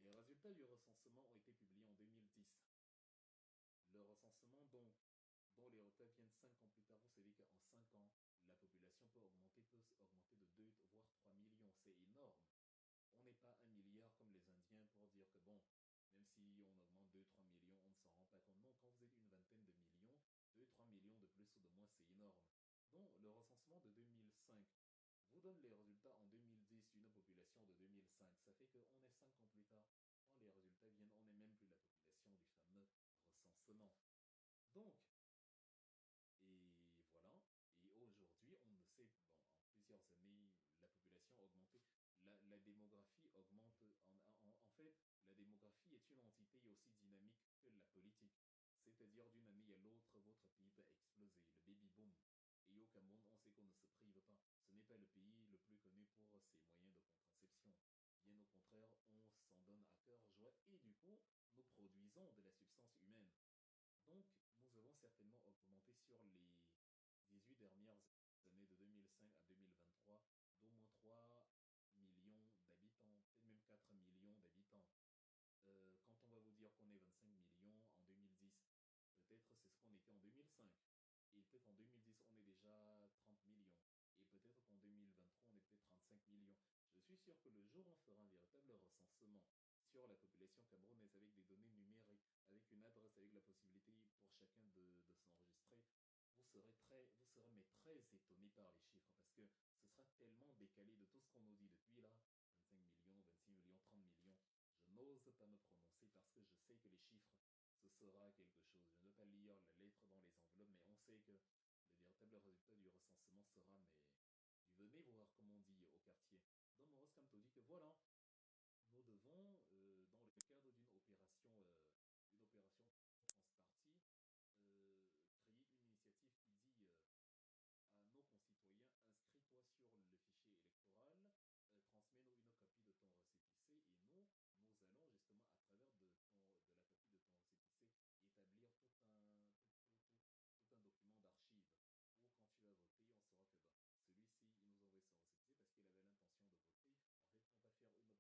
les résultats du recensement ont été publiés en 2010. Le recensement, donc, dont les résultats viennent 5 ans plus tard, vous savez qu'en 5 ans, la population peut augmenter de 2 voire 3 millions. C'est énorme. On n'est pas 1 milliard comme les Indiens pour dire que bon, même si on augmente 2-3 millions, on ne s'en rend pas compte. Non, quand vous êtes une vingtaine de millions, 2-3 millions de plus ou de moins, c'est énorme. Donc, le recensement de 2005 vous donne les résultats en 2010 d'une population de 2005. Ça fait qu'on est 5 ans plus tard. Quand les résultats viennent, on n'est même plus la population du fameux recensement. Donc, et voilà. Et aujourd'hui, on ne sait, bon, en plusieurs années, la population a augmenté. La démographie augmente. En fait, la démographie est une entité aussi dynamique que la politique. C'est-à-dire, d'une année à l'autre, votre pays peut exploser. Le baby boom. Et au Cameroun, on sait qu'on ne se prive pas. Ce n'est pas le pays le plus connu pour ses moyens de contraception. Bien au contraire, on s'en donne à cœur joie et du coup, nous produisons de la substance humaine. Donc, nous avons certainement augmenté sur les 18 dernières années de 2005 à 2023 d'au moins 3 millions d'habitants, peut-être même 4 millions d'habitants. Quand on va vous dire qu'on est 25 millions en 2010, peut-être c'est ce qu'on était en 2005. Et peut-être en 2010, on est déjà 30 millions. Et peut-être qu'en 2023, on est peut-être 35 millions. Je suis sûr que le jour où on fera un véritable recensement sur la population camerounaise avec des données numériques, avec une adresse, avec la possibilité pour chacun de s'enregistrer, vous serez mais très étonné par les chiffres parce que ce sera tellement décalé de tout ce qu'on nous dit depuis là. 25 millions, 26 millions, 30 millions. Je n'ose pas me prononcer parce que je sais que les chiffres, ce sera quelque chose. Je ne veux pas lire la lettre dans les enveloppes, mais on sait que le véritable résultat du recensement sera, mais venez voir comme on dit au quartier. Donc Maurice Kamto dit que voilà, nous devons, dans le cadre d'une opération transpartie, créer une initiative qui dit à nos concitoyens, inscris-toi sur le fichier électoral, transmets-nous une copie de ton récépissé et nous allons justement à travers de la copie de ton récépissé établir tout un document d'archives où quand tu vas voter, on saura que ben, celui-ci, il nous envoie son récépissé parce qu'il avait l'intention de voter. En fait, on va faire une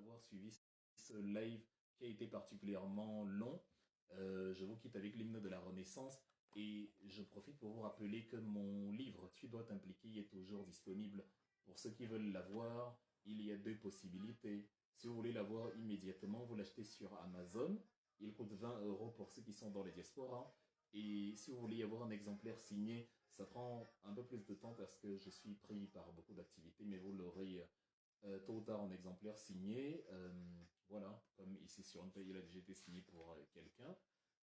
d'avoir suivi ce live qui a été particulièrement long. Je vous quitte avec l'hymne de la Renaissance et je profite pour vous rappeler que mon livre Tu dois t'impliquer est toujours disponible. Pour ceux qui veulent l'avoir, il y a deux possibilités. Si vous voulez l'avoir immédiatement, vous l'achetez sur Amazon. Il coûte 20 € pour ceux qui sont dans les diasporas. Et si vous voulez avoir un exemplaire signé, ça prend un peu plus de temps parce que je suis pris par beaucoup d'activités, mais vous l'aurez tôt ou tard en exemplaire signé. Voilà, comme ici sur une paye, il a déjà été signé pour quelqu'un.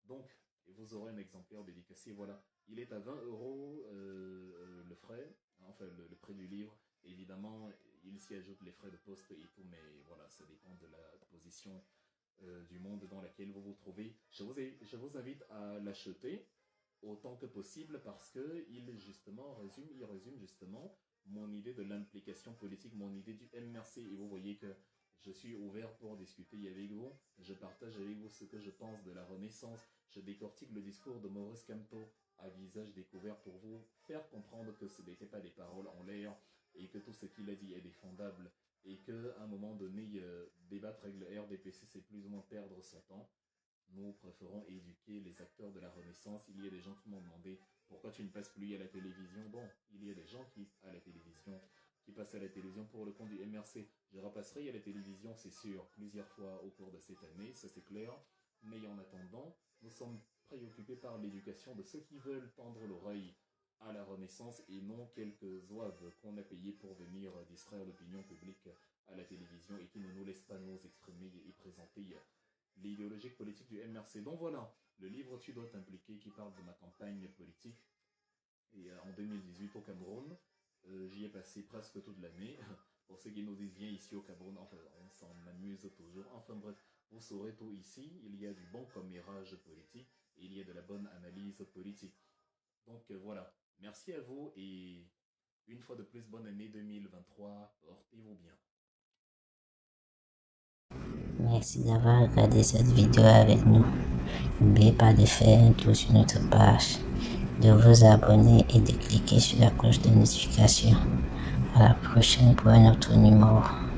Donc, vous aurez un exemplaire dédicacé. Voilà, il est à 20 € le frais, enfin le prix du livre. Évidemment, il s'y ajoute les frais de poste et tout, mais voilà, ça dépend de la position du monde dans laquelle vous vous trouvez. Je vous invite à l'acheter autant que possible parce que il résume justement mon idée de l'implication politique, mon idée du MRC. Et vous voyez que je suis ouvert pour discuter avec vous. Je partage avec vous ce que je pense de la Renaissance. Je décortique le discours de Maurice Kamto à visage découvert pour vous faire comprendre que ce n'était pas des paroles en l'air et que tout ce qu'il a dit est défendable et qu'à un moment donné, débattre avec le RDPC, c'est plus ou moins perdre son temps. Nous préférons éduquer les acteurs de la Renaissance. Il y a des gens qui m'ont demandé pourquoi tu ne passes plus à la télévision. Bon, il y a des gens qui passent à la télévision pour le compte du MRC. Je repasserai à la télévision, c'est sûr, plusieurs fois au cours de cette année, ça c'est clair. Mais en attendant, nous sommes préoccupés par l'éducation de ceux qui veulent tendre l'oreille à la Renaissance et non quelques zouaves qu'on a payés pour venir distraire l'opinion publique à la télévision et qui ne nous laissent pas nous exprimer et présenter l'idéologie politique du MRC. Donc voilà, le livre Tu dois t'impliquer qui parle de ma campagne politique. Et en 2018 au Cameroun, j'y ai passé presque toute l'année. Pour ceux qui nous disent viens ici au Cameroun, enfin on s'en amuse toujours. Enfin bref, vous saurez tout ici, il y a du bon commérage politique et il y a de la bonne analyse politique. Donc voilà, merci à vous et une fois de plus, bonne année 2023, portez-vous bien. Merci d'avoir regardé cette vidéo avec nous. N'oubliez pas de faire un tour sur notre page, de vous abonner et de cliquer sur la cloche de notification. À la prochaine pour un autre numéro.